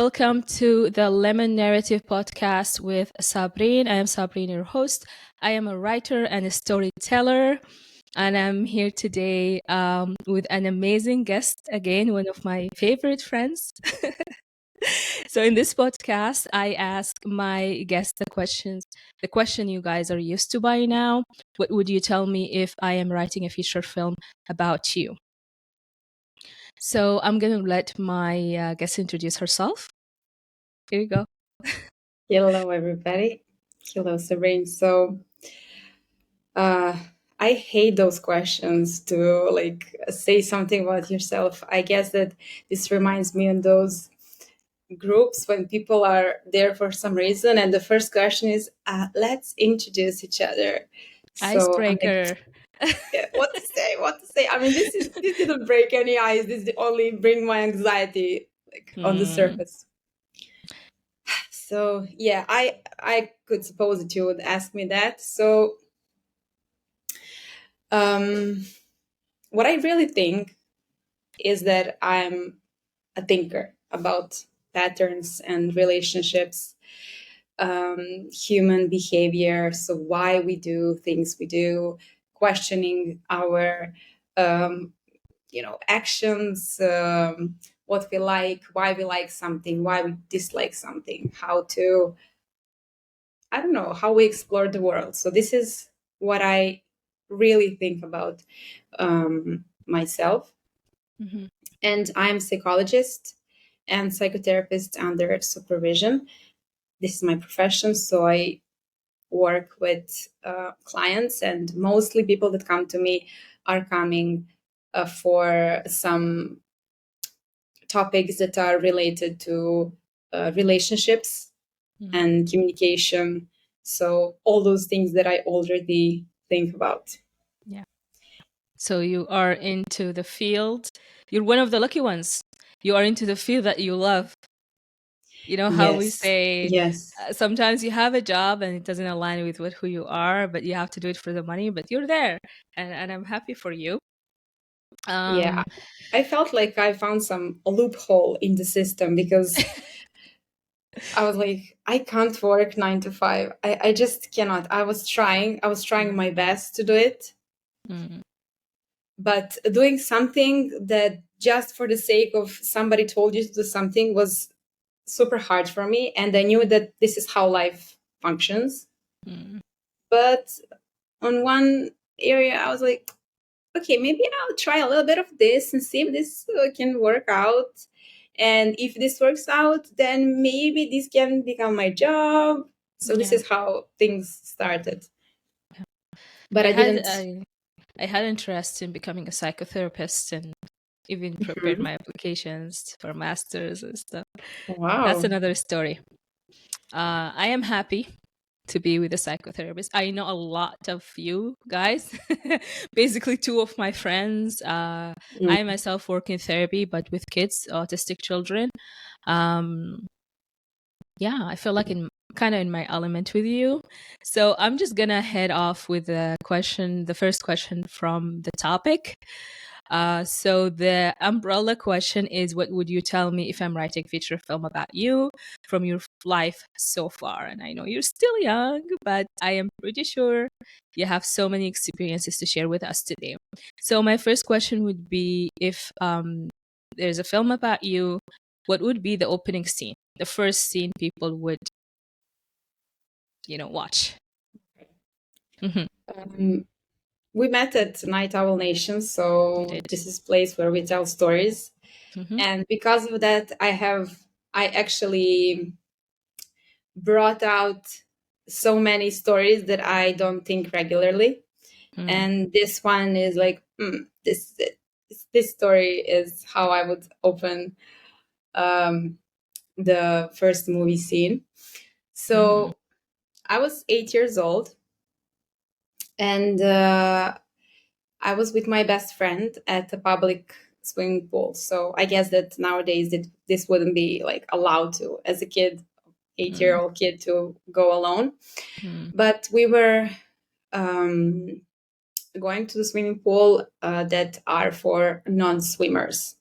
welcome to the Lemon Narrative podcast with Sabreen. I am Sabreen, your host. I am a writer and a storyteller, and I'm here today with an amazing guest, again, one of my favorite friends. So, in this podcast, I ask my guests the question you guys are used to by now. What would you tell me if I am writing a feature film about you? So, I'm going to let my guest introduce herself. Here you go. Hello, everybody. Hello, Sabreen. So, I hate those questions to say something about yourself. I guess that this reminds me of those groups when people are there for some reason, and the first question is, "Let's introduce each other." So I'm Icebreaker. yeah, what to say? What to say? I mean, this didn't break any ice. This only bring my anxiety on the surface. So yeah, I could suppose that you would ask me that. So what I really think is that I'm a thinker about patterns and relationships, human behavior. So why we do things we do, questioning our, actions, what we like, why we like something, why we dislike something, how to, I don't know, how we explore the world. So this is what I really think about myself. Mm-hmm. And I'm a psychologist and psychotherapist under supervision. This is my profession, so I work with clients, and mostly people that come to me are coming for some topics that are related to relationships and communication. So all those things that I already think about. Yeah. So you are into the field. You're one of the lucky ones. You are into the field that you love. You know how we Yes, say yes, sometimes you have a job and it doesn't align with who you are, but you have to do it for the money, but you're there. And I'm happy for you. yeah. Um, I felt like I found some loophole in the system because I was like, I can't work 9 to 5. I just cannot. I was trying my best to do it, mm, but doing something that just for the sake of somebody told you to do something was super hard for me. And I knew that this is how life functions. mm, But on one area, I was like, okay, maybe I'll try a little bit of this and see if this can work out. And if this works out, then maybe this can become my job. So this yeah. is how things started. But I I had didn't. I had interest in becoming a psychotherapist and even prepared Mhm. my applications for masters and stuff. That's Wow. another story. I am happy to be with a psychotherapist. I know a lot of you guys, basically two of my friends. Mm. I myself work in therapy, but with kids, autistic children. Um, yeah, I feel like in kind of in my element with you. So I'm just gonna head off with the first question from the topic. So the umbrella question is, what would you tell me if I'm writing a feature film about you from your life so far? And I know you're still young, but I am pretty sure you have so many experiences to share with us today. So my first question would be, if there's a film about you, what would be the opening scene, the first scene people would, watch? Hmm. We met at Night Owl Nation, You so did. this is a place where we tell stories. Hmm. And because of that, I actually brought out so many stories that I don't think regularly. And this one is like, this story is how I would open the first movie scene. So I was 8 years old, and I was with my best friend at a public swimming pool. So I guess that nowadays this wouldn't be like allowed to, as a kid, 8-year-old kid, to go alone. But we were um, going to the swimming pool that are for non-swimmers.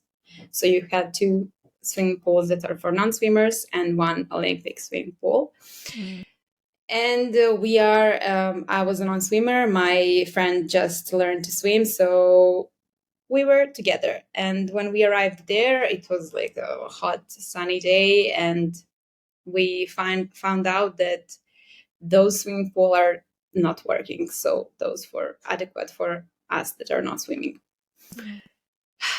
So you had to swimming pools that are for non-swimmers and one Olympic swimming pool. Mm. And I was a non-swimmer. My friend just learned to swim, so we were together. And when we arrived there, it was like a hot, sunny day, and we found out that those swimming pool are not working. So those for adequate for us that are not swimming. Mm.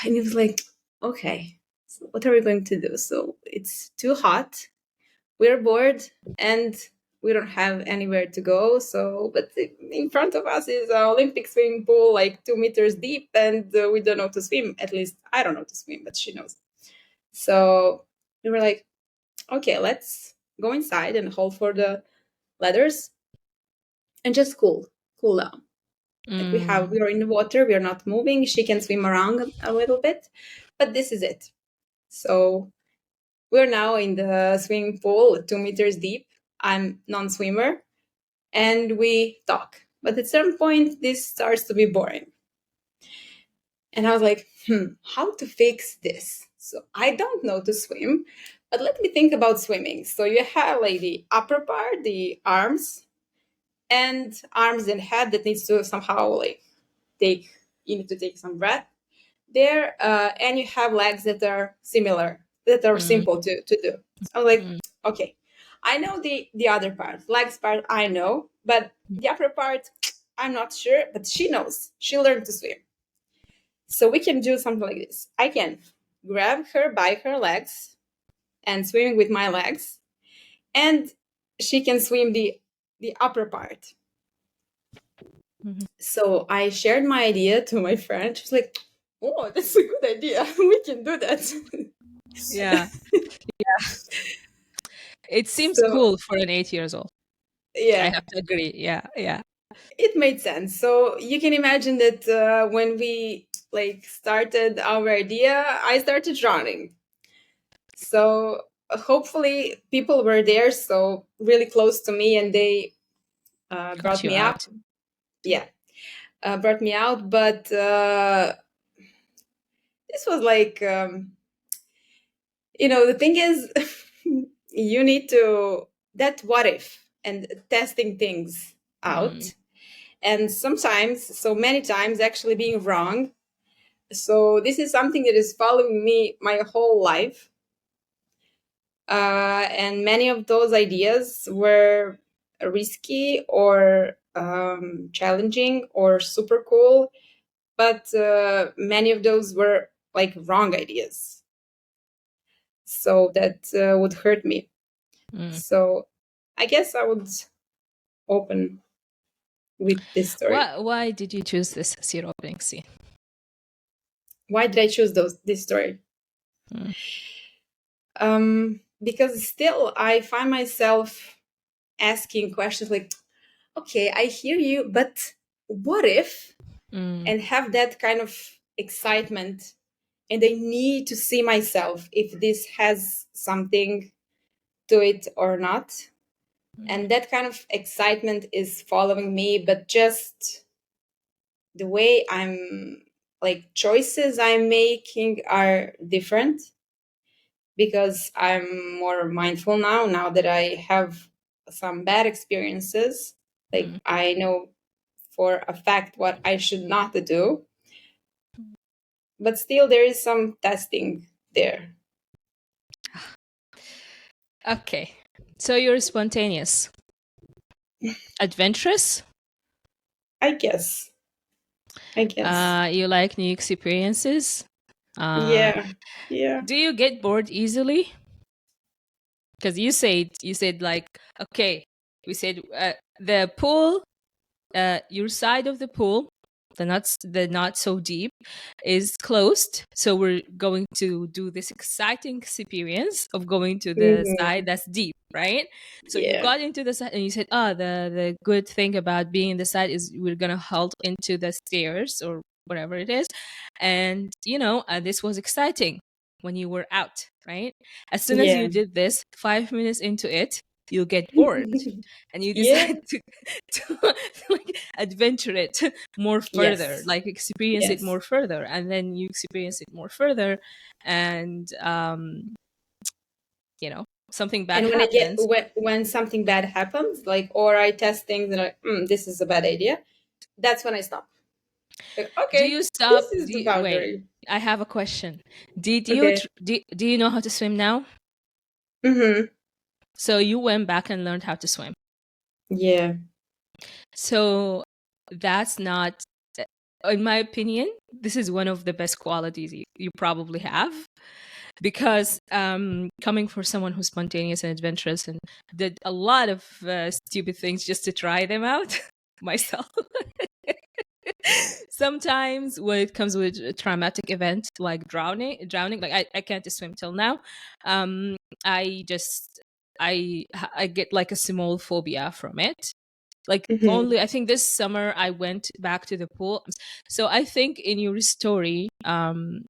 And it was like, okay, so what are we going to do? So it's too hot. We're bored and we don't have anywhere to go. So, but in front of us is an Olympic swimming pool, like 2 meters deep, and we don't know to swim. At least I don't know to swim, but she knows. So we were like, okay, let's go inside and hold for the ladders and just cool down. Like we are in the water, we are not moving. She can swim around a little bit, but this is it. So we're now in the swimming pool, 2 meters deep. I'm non-swimmer, and we talk. But at some point, this starts to be boring. And I was like, how to fix this? So I don't know to swim, but let me think about swimming. So you have like the upper part, the arms, and arms and head that needs to somehow like you need to take some breath there, and you have legs that are similar, that are simple to do. I was like, okay, I know the other part, legs part I know, but the upper part I'm not sure, but she knows. She learned to swim. So we can do something like this. I can grab her by her legs and swimming with my legs, and she can swim the upper part. So I shared my idea to my friend. She's like, oh, that's a good idea. We can do that. Yeah. Yeah. It seems So cool for an 8 years old. I yeah, have to agree. Yeah. Yeah. it made sense. So you can imagine that when we like started our idea, I started drowning. So hopefully people were there, so really close to me, and they Got brought you me up. out. Yeah, brought me out. But this was like, the thing is, you need to that what if and testing things out, and sometimes, so many times, actually being wrong. So this is something that is following me my whole life. And many of those ideas were risky or challenging or super cool, but many of those were like wrong ideas. So that would hurt me. Mm. So I guess I would open with this story. Why did you choose this as your opening scene? Why did I choose this story? Mm. Because still I find myself asking questions like, okay, I hear you, but what if? And have that kind of excitement. And I need to see myself if this has something to it or not. And that kind of excitement is following me, but just the way I'm like choices I'm making are different because I'm more mindful now that I have some bad experiences. Like I know for a fact what I should not do, but still there is some testing there. Okay. So you're spontaneous, adventurous. I guess. You like new experiences. Yeah. Yeah. Do you get bored easily? Because you said like, okay, we said the pool, your side of the pool, the not so deep, is closed. So we're going to do this exciting experience of going to the Mhm. side that's deep, right? So you Yeah. got into the side and you said, oh, the good thing about being in the side is we're gonna halt into the stairs or whatever it is, and this was exciting when you were out, right? As soon as Yeah. you did this, 5 minutes into it, you'll get bored, and you Yeah. decide to like adventure it more further, Yes. like experience it Yes. more further, and then you experience it more further, and something bad And when I get happens. when something bad happens, like, or I test things and like, this is a bad idea, that's when I stop. Like, Do okay, you this stop? is the Wait, boundary. I have a question. Did you Okay. do you know how to swim now? Mm-hmm. So you went back and learned how to swim. Yeah. So that's not, in my opinion, this is one of the best qualities you probably have, because coming for someone who's spontaneous and adventurous and did a lot of stupid things just to try them out myself. Sometimes when it comes with a traumatic event like drowning, like I can't swim till now. um I just I get like a small phobia from it. Like Mm-hmm. only I think this summer I went back to the pool. So I think in your story, and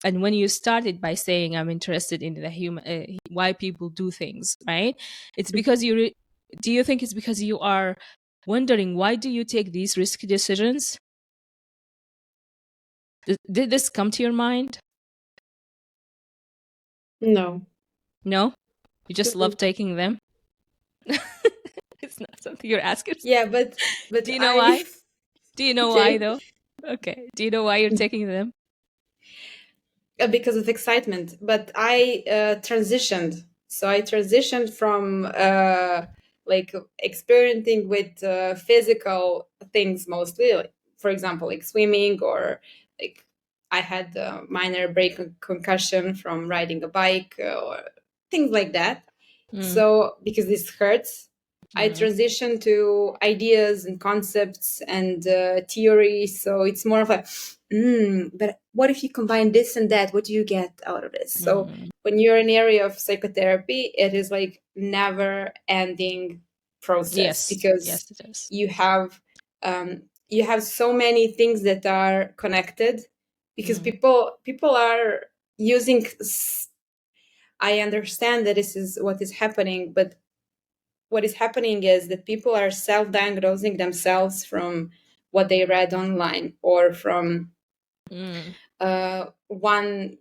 when you started by saying I'm interested in the human, why people do things, right? It's because do you think it's because you are wondering why do you take these risky decisions? Did this come to your mind? No. No, you just love Mm-mm. taking them. It's not something you're asking. Yeah, but Do you know I why? Do you know why okay. though? Okay, do you know why you're taking them? Because of excitement, but I transitioned. So I transitioned from like experimenting with physical things mostly, like, for example, like swimming, or like I had a minor brain concussion from riding a bike, or things like that. Mm, So because this hurts, I mm, transitioned to ideas and concepts and theory. So it's more of a, but what if you combine this and that? What do you get out of this? So mm. when you're in an area of psychotherapy, it is like never ending process, Yes, because yes, it is. you have so many things that are connected, because Mm, people are using I understand that this is what is happening, but what is happening is that people are self-diagnosing themselves from what they read online, or from mm, one,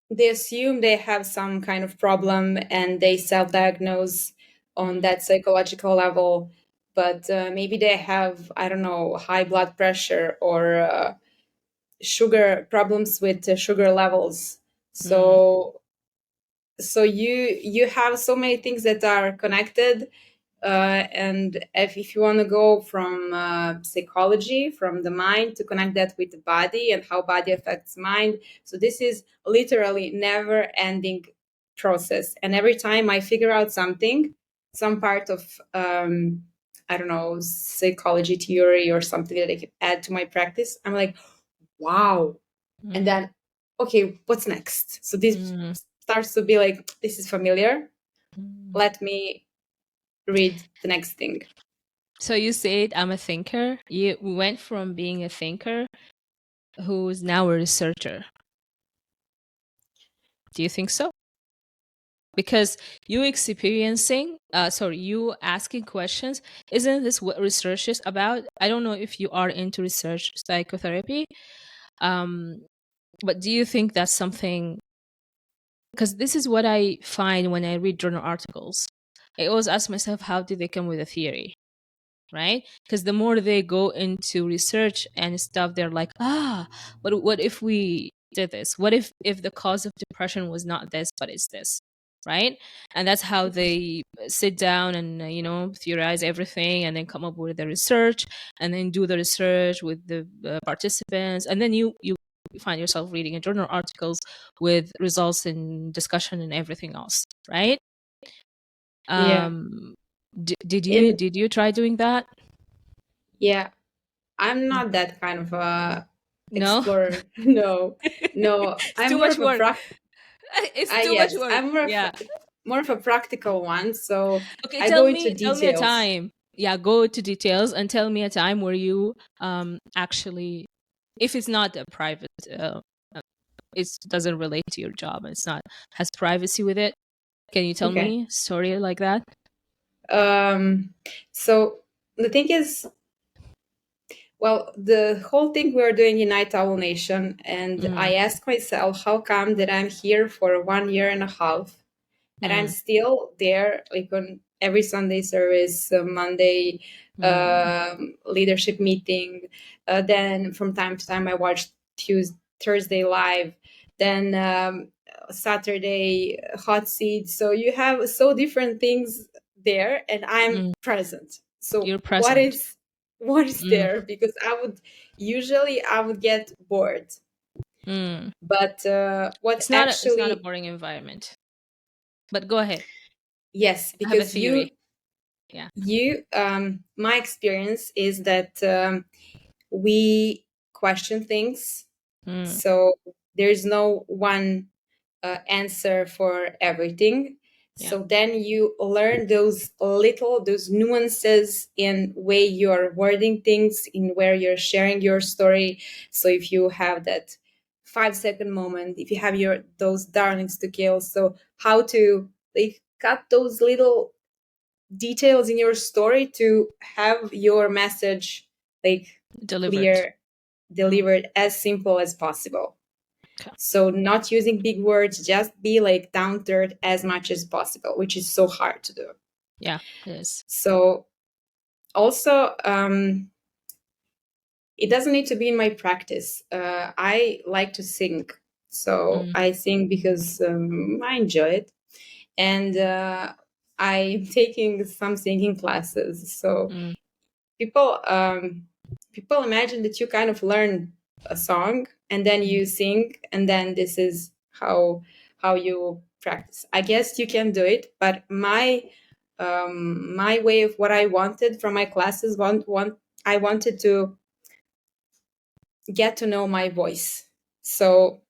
they assume they have some kind of problem and they self-diagnose on mm, that psychological level, but maybe they have, I don't know, high blood pressure, or sugar problems with sugar levels. mm, So you have so many things that are connected, and if you want to go from psychology, from the mind, to connect that with the body and how body affects mind, so this is literally never ending process. And every time I figure out something, some part of I don't know, psychology theory or something that I can add to my practice, I'm like, wow. And mm, then, okay, what's next? So this mm, starts to be like, this is familiar, mm. let me read the next thing. So you said I'm a thinker. You went from being a thinker who's now a researcher. Do you think so? Because you experiencing, sorry, you asking questions, isn't this what research is about? I don't know if you are into research psychotherapy, um, but do you think that's something? Because this is what I find when I read journal articles. I always ask myself, how did they come with a theory? Right? Because the more they go into research and stuff, they're like, but what if we did this? What if the cause of depression was not this, but it's this? Right? And that's how they sit down and theorize everything, and then come up with the research, and then do the research with the participants, and then you find yourself reading a journal articles with results and discussion and everything else, right? Yeah. um did you In did you try doing that? Yeah, I'm not that kind of a No. explorer. No, no, It's I'm too more much of a work. It's too much yes, work. I'm Yeah. more of a practical one. So Okay, I go into tell me a details. time. Yeah, go to details and tell me a time where you actually, if it's not a private it doesn't relate to your job and it's not has privacy with it. Can you tell Okay. me a story like that? So the thing is, well, the whole thing we're doing in Night Owl Nation, and Mm, I asked myself, how come that I'm here for 1 year and a half, and I'm mm, still there, like on every Sunday service, Monday mm, leadership meeting. Then from time to time, I watch Thursday live. Then Saturday hot seat. So you have so different things there, and I'm mm. present. So You're what present. is Mm, there? Because I would get bored. mm. But what It's not a actually, boring environment. But go ahead. yes, I have a because theory. Yeah. my experience is that we question things. Mm, So there's no one answer for everything. yeah. So then you learn those nuances in way you're wording things, in where you're sharing your story. So if you have that 5 second moment, if you have those darlings to kill, so how to like cut those little details in your story to have your message like Delivered. clear, Mm, delivered as simple as possible. okay. So not using big words, just be like down to earth as much as possible, which is so hard to do. Yeah, it is. So also, it doesn't need to be in my practice. I like to sing, so Mm, I sing because I enjoy it, and I'm taking some singing classes. So mm, people people imagine that you kind of learn a song and then mm. you sing, and then this is how you practice. I guess you can do it, but my way of what I wanted from my classes, I wanted to get to know my voice. So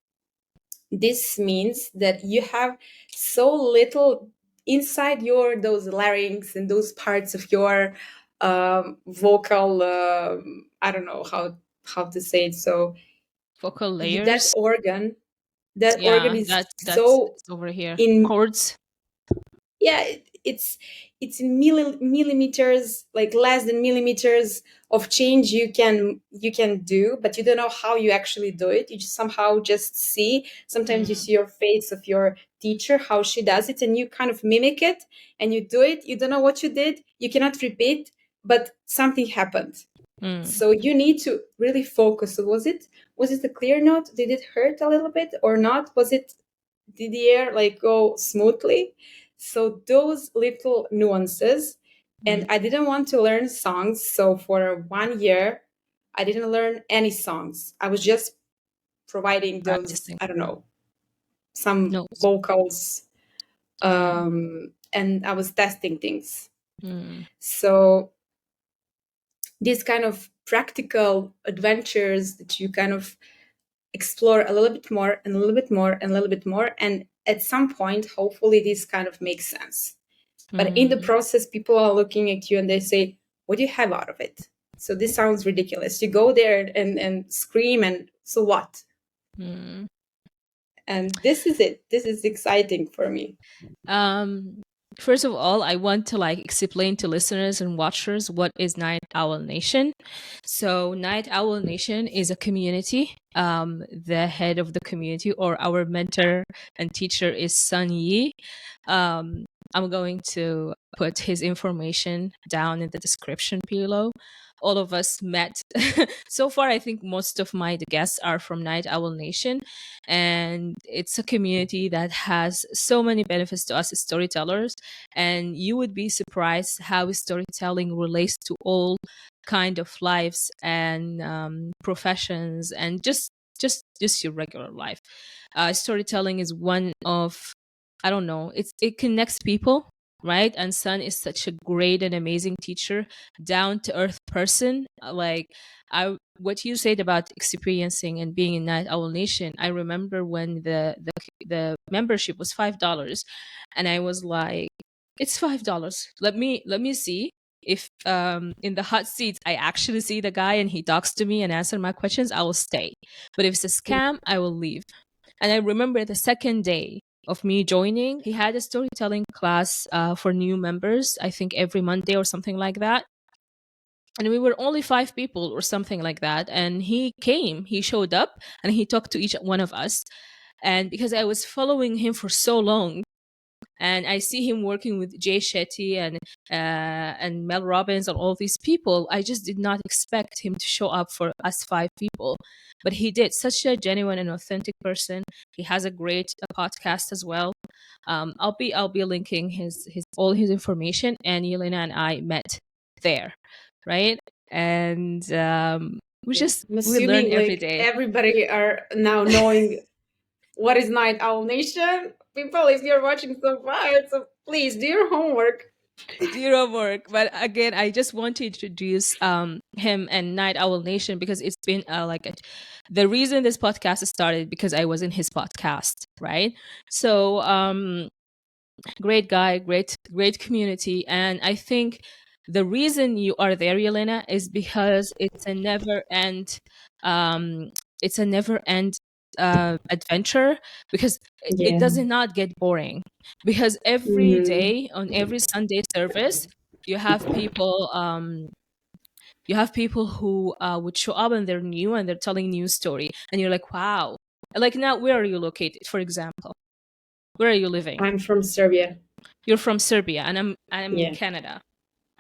this means that you have so little inside your those larynx and those parts of your vocal, I don't know how to say it. So Vocal that layers. organ Yeah, is that's so it's over here. in, Chords. yeah, it's in millimeters, like less than millimeters of change you can do, but you don't know how you actually do it. You just somehow just see. Sometimes you Mm, see your face of your teacher, how she does it, and you kind of mimic it, and you do it. You don't know what you did, you cannot repeat, but something happened. mm. So you need to really focus. So was it a clear note? Did it hurt a little bit or not? Did the air like go smoothly? So those little nuances. And Mm. I didn't want to learn songs. So for 1 year, I didn't learn any songs. I was just providing those, Practicing. I don't know, some Notes. vocals, Mm, and I was testing things. mm, So these kind of practical adventures that you kind of explore a little bit more and a little bit more and a little bit more, and at some point hopefully this kind of makes sense. But in the mm, process, people are looking at you and they say, what do you have out of it? So this sounds ridiculous. You go there and scream, and so what? mm. And this is it. This is exciting for me. Um, First of all, I want to like explain to listeners and watchers what is Night Owl Nation. So, Night Owl Nation is a community. The head of the community or our mentor and teacher is Sun Yi. Um, I'm going to put his information down in the description below. All of us met. So far, I think most of my guests are from Night Owl Nation, and it's a community that has so many benefits to us as storytellers. And you would be surprised how storytelling relates to all kind of lives and professions and just your regular life. Storytelling is one of, I don't know, it connects people, right? And Sun is such a great and amazing teacher, down to earth person. Like, I what you said about experiencing and being in Night Owl Nation, I remember when the membership was $5, and I was like, it's $5. Let me see if in the hot seats I actually see the guy and he talks to me and answer my questions, I will stay. But if it's a scam, I will leave. And I remember the second day, of me joining. He had a storytelling class for new members, I think every Monday or something like that. And we were only 5 people or something like that. And he came, he showed up, and he talked to each one of us. And because I was following him for so long, and I see him working with Jay Shetty and Mel Robbins and all these people, I just did not expect him to show up for us 5 people, but he did. Such a genuine and authentic person. He has a great podcast as well. I'll be linking his all his information. And Jelena and I met there, right? And Yeah. I'm we learn assuming every like day. everybody are now knowing what is Night Owl Nation. People, if you're watching so far, so please do your homework. Zero work. But again, I just want to introduce him and Night Owl Nation because it's been the reason this podcast started because I was in his podcast, right? So great guy, great community. And I think the reason you are there, Yelena, is because um it's a never end adventure, because it Yeah. does not get boring, because every Mm-hmm. day on every Sunday service you have people who would show up and they're new and they're telling new story, and you're like, wow. Like now, where are you located, for example? Where are you living? I'm from Serbia. You're from Serbia, and I'm in Yeah. Canada,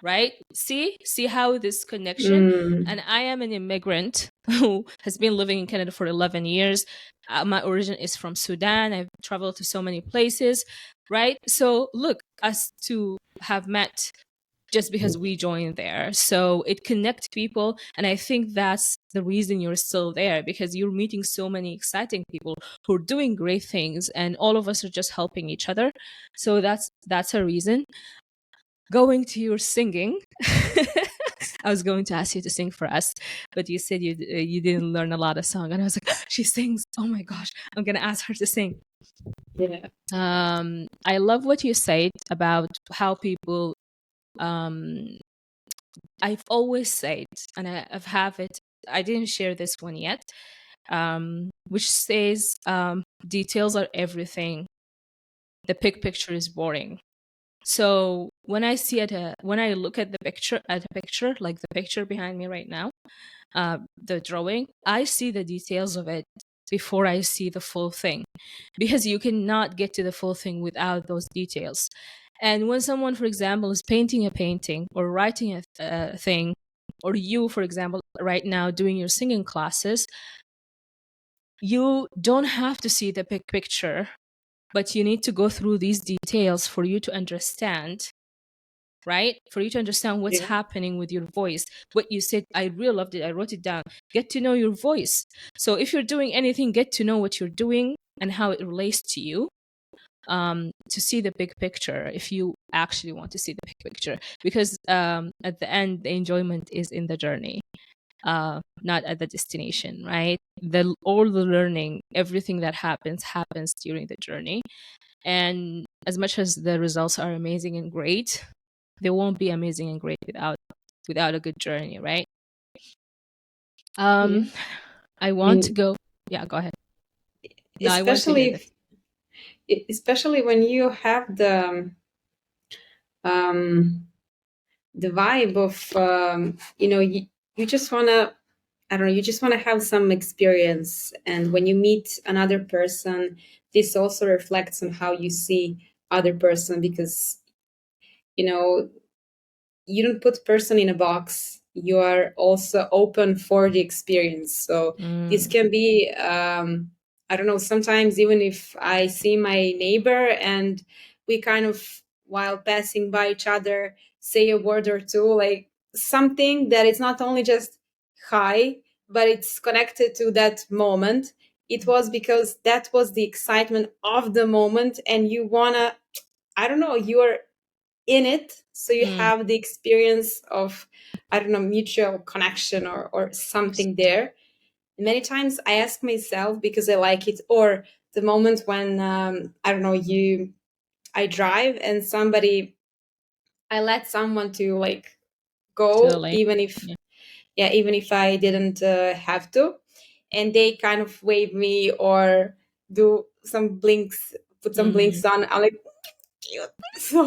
right? See how this connection. Mm. And I am an immigrant who has been living in Canada for 11 years. My origin is from Sudan. I've traveled to so many places, right? So look, us to have met just because we joined there. So it connects people. And I think that's the reason you're still there, because you're meeting so many exciting people who are doing great things, and all of us are just helping each other. So that's a reason. Going to your singing, I was going to ask you to sing for us, but you said you didn't learn a lot of song, and I was like, she sings. Oh my gosh, I'm gonna ask her to sing. Yeah. I love what you said about how people. Um, I've always said, and I've have it. I didn't share this one yet, which says details are everything. The picture is boring. So when I see when I look at the picture, like the picture behind me right now, the drawing, I see the details of it before I see the full thing, because you cannot get to the full thing without those details. And when someone, for example, is painting a painting or writing a thing, or you, for example, right now doing your singing classes, you don't have to see the big picture, but you need to go through these details for you to understand, right? For you to understand what's Yeah. happening with your voice. What you said, I really loved it. I wrote it down. Get to know your voice. So if you're doing anything, get to know what you're doing and how it relates to you. To see the big picture, if you actually want to see the big picture, because at the end, the enjoyment is in the journey, not at the destination, right? All the learning, everything that happens during the journey. And as much as the results are amazing and great, they won't be amazing and great without a good journey, right? Yeah. I I want to mean, go. Yeah, go ahead. No, I want to hear especially this. especially when you have um the vibe of you just want to, I don't know, you just want to have some experience, and when you meet another person, this also reflects on how you see other person, because you know you don't put person in a box, you are also open for the experience. So this Mm, can be I don't know, sometimes even if I see my neighbor and we kind of, while passing by each other, say a word or two, like something that is not only just hi, but it's connected to that moment. It was because that was the excitement of the moment, and you wanna, I don't know, you're in it, so you mm, have the experience of, I don't know, mutual connection or something there. Many times I ask myself, because I like it, or the moment when I don't know, I drive and somebody, I let someone to like to the go, lane. even if, Yeah. yeah, even if I didn't have to, and they kind of wave me or do some blinks put some blinks on. I'm like, cute. So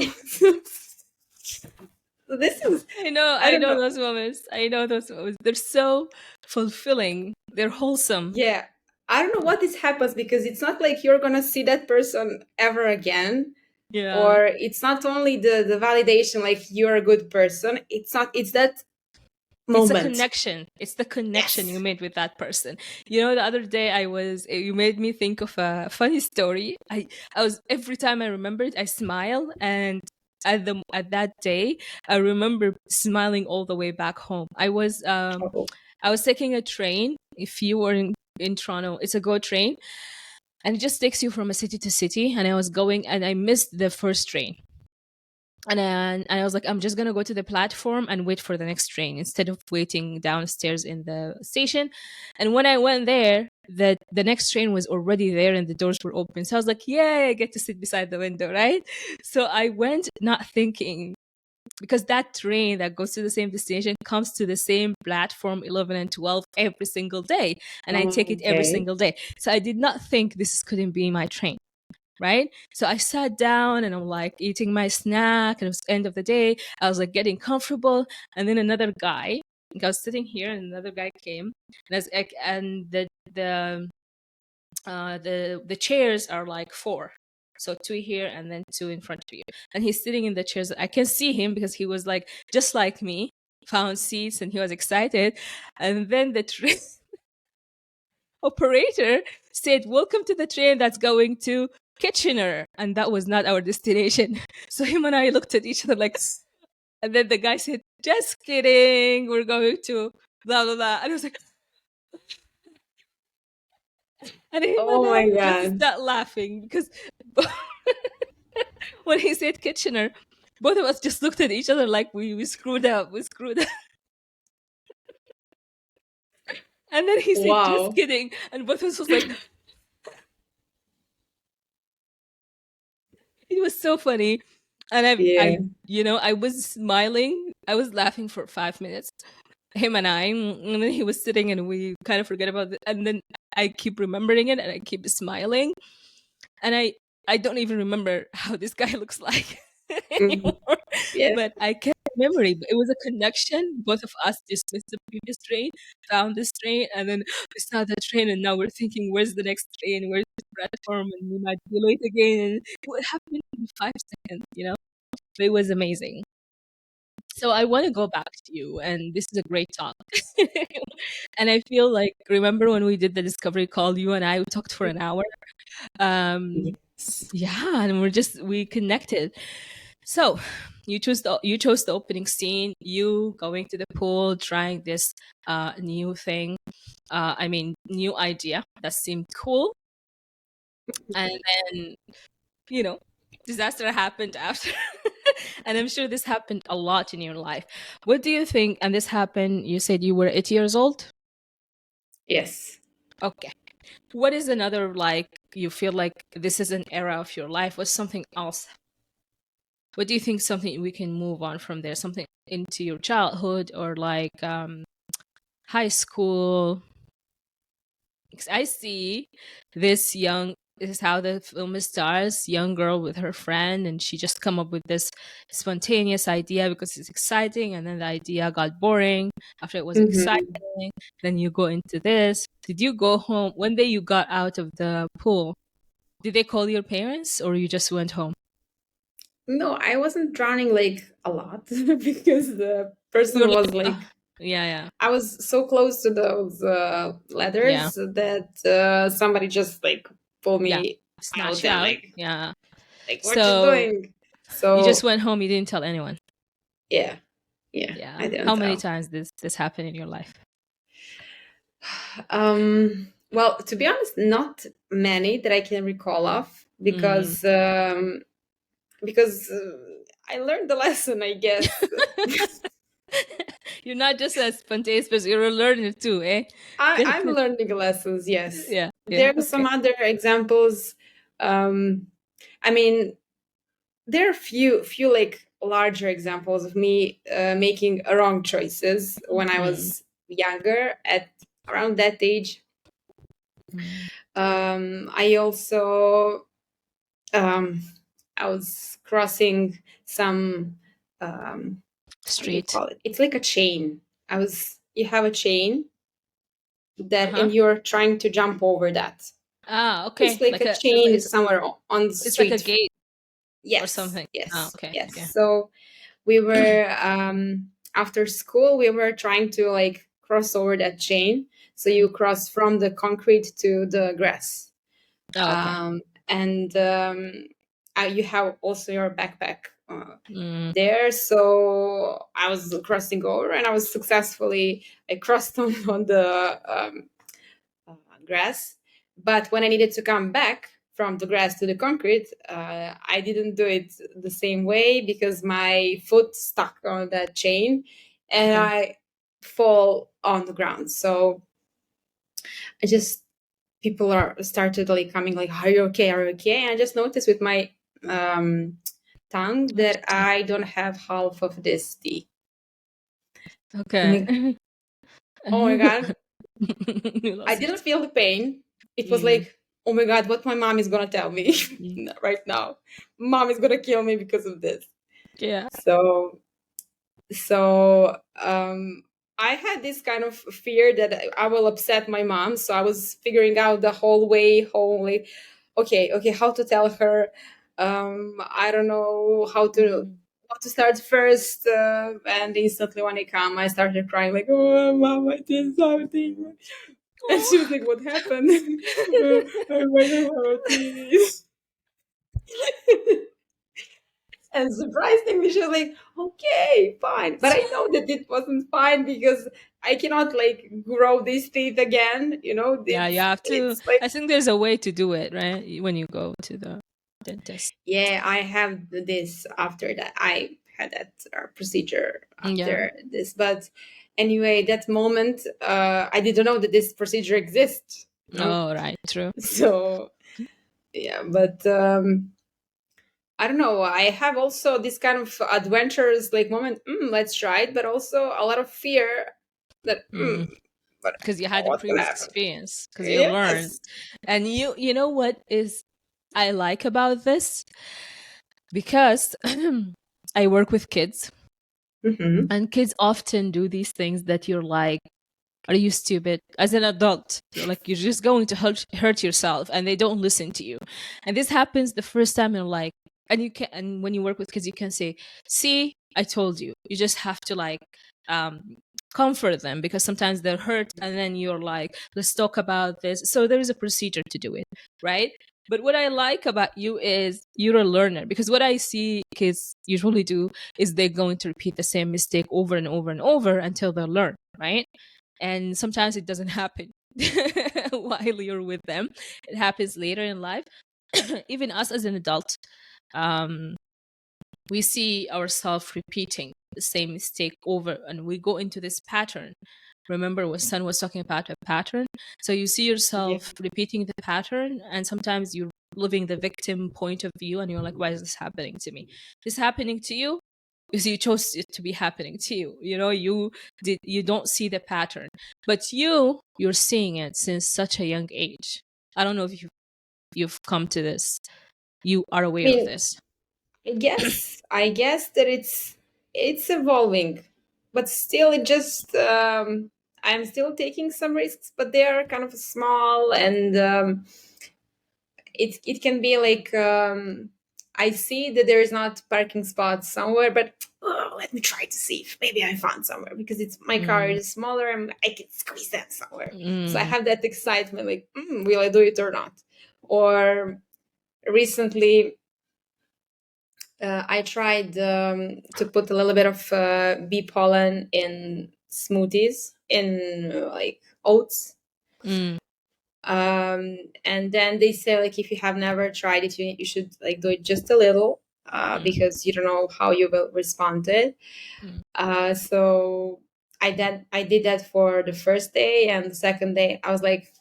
this is, I I don't know know. those moments. I know those moments. They're so fulfilling. They're wholesome. Yeah, I don't know what this happens, because it's not like you're gonna see that person ever again, Yeah. or it's not only the validation like you're a good person. It's not. It's that It's a moment. connection. It's the connection you Yes. made with that person. The other day you made me think of a funny story. I was, every time I remember it, I smile, and at that day, I remember smiling all the way back home. Oh. I was taking a train. If you were in Toronto, it's a GO train, and it just takes you from a city to city. And I was going, and I missed the first train. And then I was like, I'm just gonna go to the platform and wait for the next train instead of waiting downstairs in the station. And when I went there, the next train was already there and the doors were open. So I was like, yay, I get to sit beside the window, right? So I went not thinking, because that train that goes to the same destination comes to the same platform 11 and 12 every single day, and I take it every Okay. single day. So I did not think this couldn't be my train, right? So I sat down and I'm like eating my snack, and it was end of the day. I was like getting comfortable, and then another guy, like, I was sitting here, and another guy came, and I was like, and the chairs are like four. So two here and then two in front of you. And he's sitting in the chairs. I can see him because he was like just like me, found seats, and he was excited. And then the operator said, "Welcome to the train that's going to Kitchener." And that was not our destination. So him and I looked at each other like, and then the guy said, "Just kidding. We're going to blah, blah, blah." And I was like, and him and Oh my I just god. started laughing because when he said Kitchener, both of us just looked at each other like we screwed up. We screwed up. And then he said, "Just Wow. kidding." And both of us was like, it was so funny. And Yeah. I was smiling. I was laughing for 5 minutes, him and I, and then he was sitting, and we kind of forget about it. And then I keep remembering it, and I keep smiling, and I don't even remember how this guy looks like Mhm. anymore. Yeah. But I kept memory. It was a connection. Both of us dismissed the previous train, found this train, and then we saw the train, and now we're thinking, where's the next train? Where's the platform? And we might be late again. And it would happen in 5 seconds, But it was amazing. So I want to go back to you, and this is a great talk. And I feel like, remember when we did the discovery call, you and I talked for an hour. Um, Yes. yeah, and we connected. So you chose the opening scene, you going to the pool, trying this new thing. New idea that seemed cool, and then you know disaster happened after. And I'm sure this happened a lot in your life. What do you think? And this happened, you said you were 8 years old. Yes. Okay, what is another, like, you feel like this is an era of your life? What's something else? What do you think, something we can move on from there, something into your childhood, or like high school? 'Cause I see this is how the film starts, young girl with her friend, and she just come up with this spontaneous idea because it's exciting, and then the idea got boring after it was Hmm. exciting. Then you go into this. Did you go home one day you got out of the pool? Did they call your parents, or you just went home? No, I wasn't drowning like a lot because the You were person was like, like, oh, yeah, yeah, I was so close to those yeah, ladders that somebody just like pulled yeah. me Snatch out you and out, yeah. like what you So doing? you just So went home. You didn't tell anyone. yeah, yeah, Yeah. I didn't How many tell. times this happened in your life? Well, to be honest, not many that I can recall of, Mm. because I learned the lesson, I guess. You're not just a spontaneous person, you're a learner too, eh? I'm learning lessons. Yes, Yeah, yeah, there are some okay. other examples. Um, I mean, there are few like larger examples of me making wrong choices when I Mm, was younger, at around that age. mm, I also um, I was crossing some, how do you Street. call it? It's like a chain. You have a chain that, Uh-huh. and you're trying to jump over that. Ah, It's okay. like Like a a chain somewhere on the it's like a street. gate or Yes, something. Ah, yes, okay. yes. Okay. So we were, after school, we were trying to like cross over that chain. So Mm. you cross from the concrete to the grass. Oh, okay. And you have also your backpack Mm, there. So I was crossing over, and I crossed on the grass. But when I needed to come back from the grass to the concrete, I didn't do it the same way because my foot stuck on that chain, and okay. I fall on the ground. So I just people are started like coming like, "Are you okay? Are you okay?" And I just noticed with my um, tongue that Oops. I don't have half of this teeth. I'm like, Okay. oh my god, You I lost didn't it. feel the pain. It was Mm, like, oh my god, what my mom is gonna tell me mm. right now. Mom is gonna kill me because of this. Yeah. So so I had this kind of fear that I will upset my mom. So I was figuring out the whole way home, like, okay, how to tell her. I don't know Mm. how to start first. And instantly when I come, I started crying like, oh, mom, I did something. And she was Oh. like, what happened? I might have a teeth. And surprisingly, she was like, okay, fine. But I know that it wasn't fine because I cannot like grow these teeth again. You know, Yeah, you have to. it's like, I think there's a way to do it, right? When you go to the dentist. yeah, I have this after that. I had that procedure Yeah. after this. But anyway, that moment, I didn't know that this procedure exists. You know, Oh, right. True. so yeah, but I don't know. I have also this kind of adventures like moment. Let's try it, but also a lot of fear that. Mm. But Because you had the what's gonna previous happen? experience. Because you learned, Yes. and you know what is I like about this, because I work with kids, Mm-hmm. and kids often do these things that you're like, are you stupid? As an adult, you're like, you're just going to hurt yourself, and they don't listen to you. And this happens the first time, and like, and you can, and when you work with kids, you can say, see, I told you. You just have to like comfort them, because sometimes they're hurt, and then you're like, let's talk about this. So there is a procedure to do it, right? But what I like about you is you're a learner, because what I see kids usually do is they're going to repeat the same mistake over and over and over until they learn, right? And sometimes it doesn't happen while you're with them. It happens later in life. Even us as an adult, um, we see ourselves repeating the same mistake over, and we go into this pattern. Remember what Sun was talking about, a pattern? So you see Yeah. yourself repeating the pattern, and sometimes you're living the victim point of view, and you're like, why is this happening to me? This happening to you because you chose it to be happening to you. You don't see the pattern, but you're seeing it since such a young age. I don't know if you've come to this. You are I aware of mean, this. I guess that it's evolving, but still, it just I'm still taking some risks, but they are kind of small, and it can be like I see that there is not parking spots somewhere, but let me try to see if maybe I found somewhere because it's my car Mm, is smaller and I can squeeze that somewhere. So I mm, have that excitement, like, will I do it or not? Or recently, I tried to put a little bit of bee pollen in smoothies in like oats, mm, and then they say like if you have never tried it, you should like do it just a little mm, because you don't know how you will respond to it. mm. So I did that for the first day, and the second day I was like,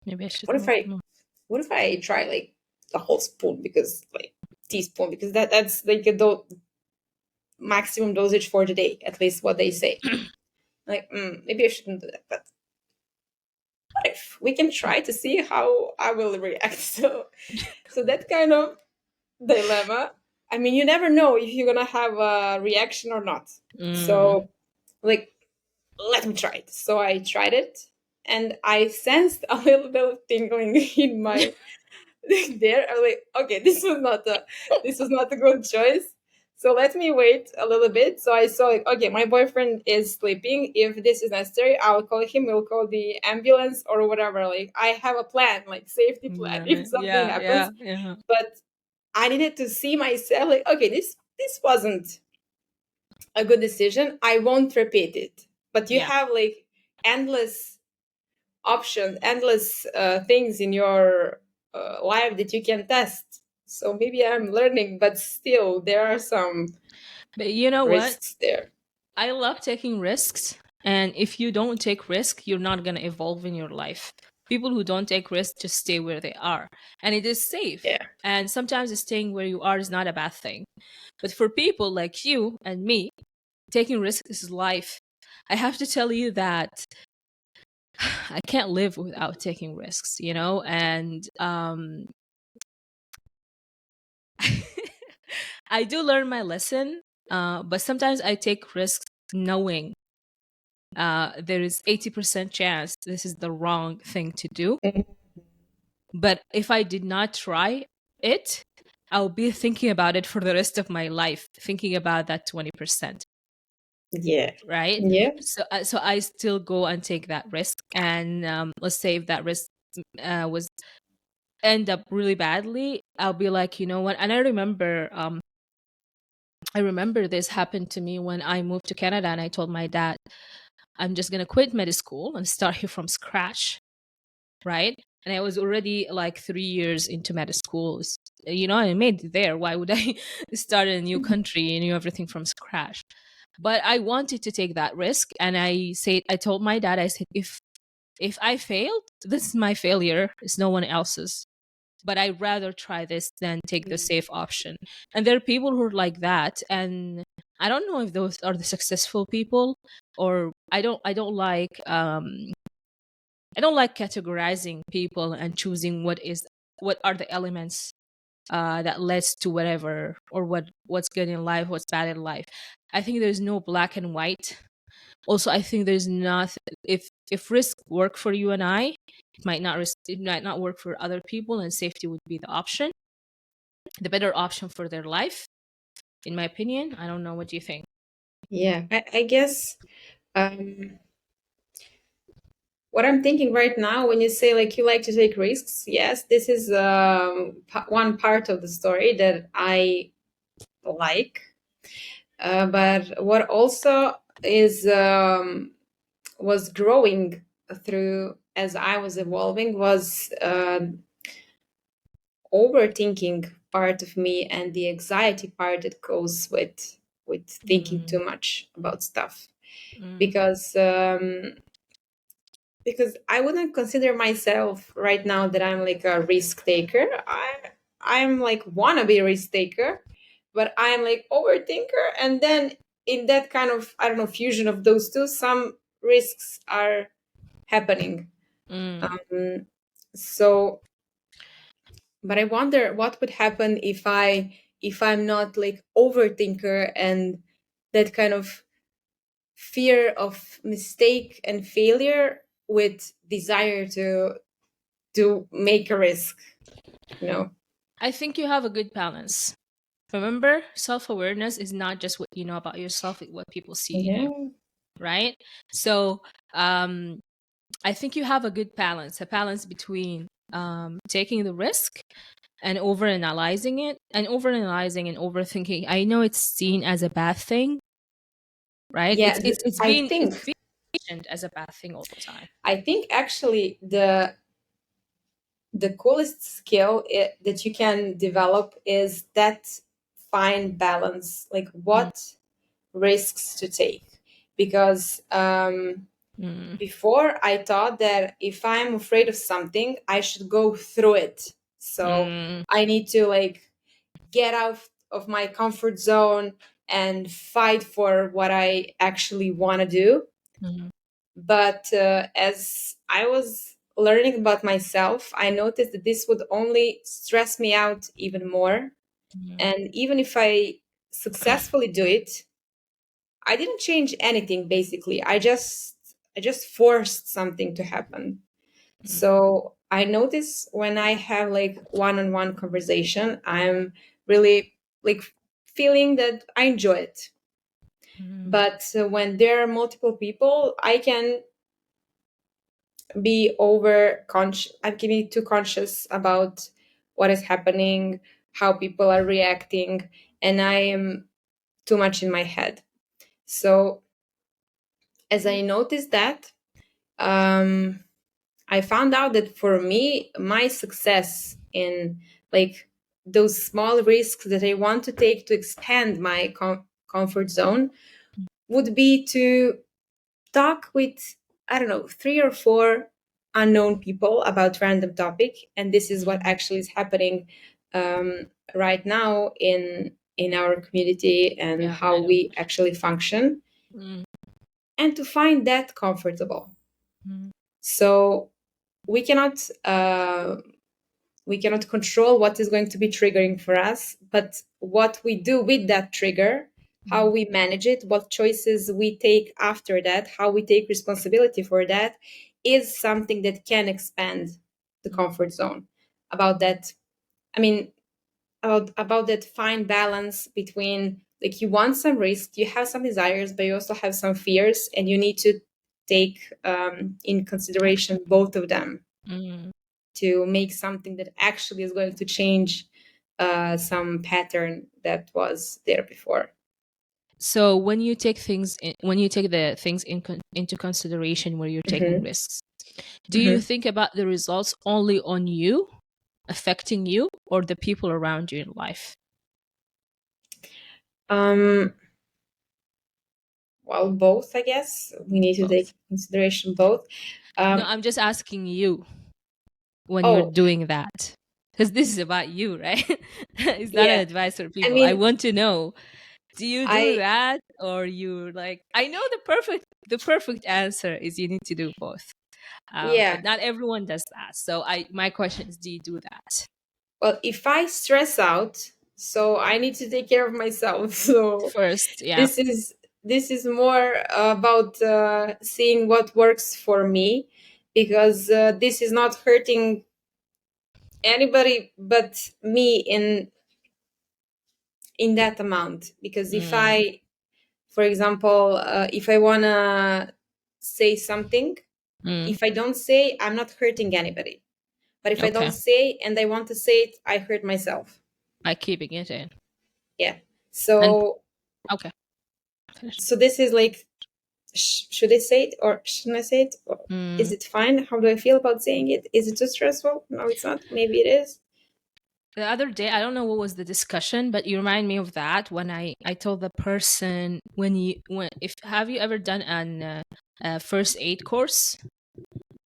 Maybe I should what if know I more. what if I try like a whole spoon, because like teaspoon, because that's like maximum dosage for the day, at least what they say. Like, maybe I shouldn't do that, but if we can try to see how I will react? So that kind of dilemma. I mean, you never know if you're gonna have a reaction or not. Mm. So, like, let me try it. So I tried it, and I sensed a little bit of tingling in my there. I was like, okay, this was not a good choice. So let me wait a little bit. So I saw like, okay, my boyfriend is sleeping. If this is necessary, I'll call him. We'll call the ambulance or whatever. Like I have a plan, like safety plan, if Yeah, something yeah, happens. yeah, yeah. But I needed to see myself like, okay, this wasn't a good decision. I won't repeat it. But you Yeah. have like endless options, endless things in your life that you can test. So maybe I'm learning, but still there are some But you know what? risks there. I love taking risks. And if you don't take risk, you're not going to evolve in your life. People who don't take risks just stay where they are. And it is safe. Yeah. And sometimes staying where you are is not a bad thing. But for people like you and me, taking risks is life. I have to tell you that I can't live without taking risks, you know? And I do learn my lesson, but sometimes I take risks knowing there is 80% chance this is the wrong thing to do. Mhm. But if I did not try it, I'll be thinking about it for the rest of my life, thinking about that 20%, Yeah. right? Yeah. So I still go and take that risk. And let's say if that risk was end up really badly, I'll be like, you know what? And I remember this happened to me when I moved to Canada, and I told my dad, I'm just gonna quit med school and start here from scratch, right? And I was already like 3 years into med school. You know, I made it there. Why would I start in a new country and do everything from scratch? But I wanted to take that risk, and I told my dad, I said, if I failed, this is my failure. It's no one else's. But I'd rather try this than take the safe option. And there are people who are like that, and I don't know if those are the successful people, or I don't like categorizing people and choosing what are the elements that leads to whatever, or what's good in life, what's bad in life. I think there's no black and white. Also, I think there's not, if risk work for you and I, it might not work for other people, and safety would be the better option for their life, in my opinion. I don't know, what do you think? Yeah. I guess um, what I'm thinking right now when you say like you like to take risks, yes, this is one part of the story that I like. But what also is was growing through as I was evolving was overthinking part of me and the anxiety part that goes with thinking Mm, too much about stuff mm, because because I wouldn't consider myself right now that I'm like a risk taker. I'm like wannabe risk taker, but I'm like overthinker. And then in that kind of I don't know fusion of those two, some risks are happening. mm. Um, so, but I wonder what would happen if I'm not like overthinker and that kind of fear of mistake and failure with desire to make a risk, you know. I think you have a good balance. Remember, self-awareness is not just what you know about yourself, it's what people see in you, Yeah. right? So um I think you have a balance between taking the risk and overanalyzing and overthinking. I know it's seen as a bad thing, right? Yeah, I It's think being mentioned as a bad thing all the time. actually the coolest skill that you can develop is that fine balance, like Mm, what risks to take. Because mm, before I thought that if I'm afraid of something, I should go through it. So mm, I need to like get out of my comfort zone and fight for what I actually want to do. mm, But as I was learning about myself, I noticed that this would only stress me out even more. Mhm. And even if I successfully do it, I didn't change anything basically. I just forced something to happen. So I notice when I have like one-on-one conversation, I'm really like feeling that I enjoy it. Mhm. But when there are multiple people, I can be over conscious. I'm getting too conscious about what is happening, how people are reacting, and I am too much in my head. So as I noticed that, um, I found out that for me, my success in like those small risks that I want to take to expand my comfort zone would be to talk with, I don't know, 3 or 4 unknown people about random topic. And this is what Mhm. actually is happening right now in our community and Yeah, how I know. we actually function, Mm. and to find that comfortable. Mm. So we cannot we cannot control what is going to be triggering for us, but what we do with that trigger, how Mm. we manage it, what choices we take after that, how we take responsibility for that, is something that can expand the Mm. comfort zone. About that, I mean, about that fine balance between like you want some risk, you have some desires, but you also have some fears, and you need to take in consideration both of them Mm. to make something that actually is going to change some pattern that was there before. So when you take when you take the things into consideration where you're taking Hmm. risks, do you Hmm. think about the results only on you, affecting you, or the people around you in life? Um, well, both, I guess. We need to take Both. into consideration both. No, Um, I'm just asking you when you're oh, doing that. Because this is about you, right? It's not an yeah. advice for I people. I mean, want to know, do you do I, that, or you like, I know the perfect answer is you need to do both. But yeah. not everyone does that. So my question is, do you do that? Well, if I stress out, so I need to take care of myself. So First, yeah. this is this is more about seeing what works for me, because this is not hurting anybody but me in that amount. Because if Mm. I, for example, if I want to say something, Mm. if I don't say, I'm not hurting anybody. But if I don't Okay. say and I want to say it, I hurt myself. By keeping it in. Yeah. And So okay, finish. this is like, should I say it or shouldn't I say it? Or is Mm. it fine? How do I feel about saying it? Is it too stressful? No, it's not. Maybe it is. The other day, I don't know what was the discussion, but you remind me of that when I told the person, when if have you ever done an first aid course,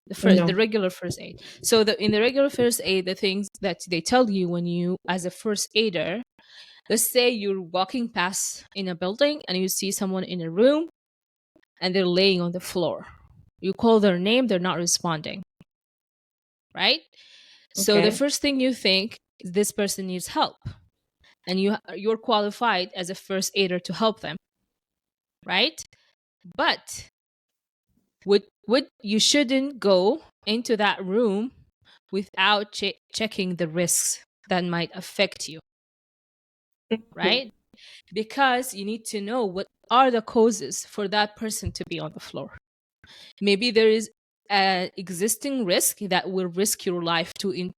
the No. regular first aid. So in the regular first aid, the things that they tell you when you, as a first aider, let's say you're walking past in a building and you see someone in a room and they're laying on the floor. You call their name, they're not responding, right? So the Okay. first thing you think is this person needs help, and you're qualified as a first aider to help them, right? But would you shouldn't go into that room without checking the risks that might affect you, Mhm. right? Because you need to know what are the causes for that person to be on the floor. Maybe there is an existing risk that will risk your life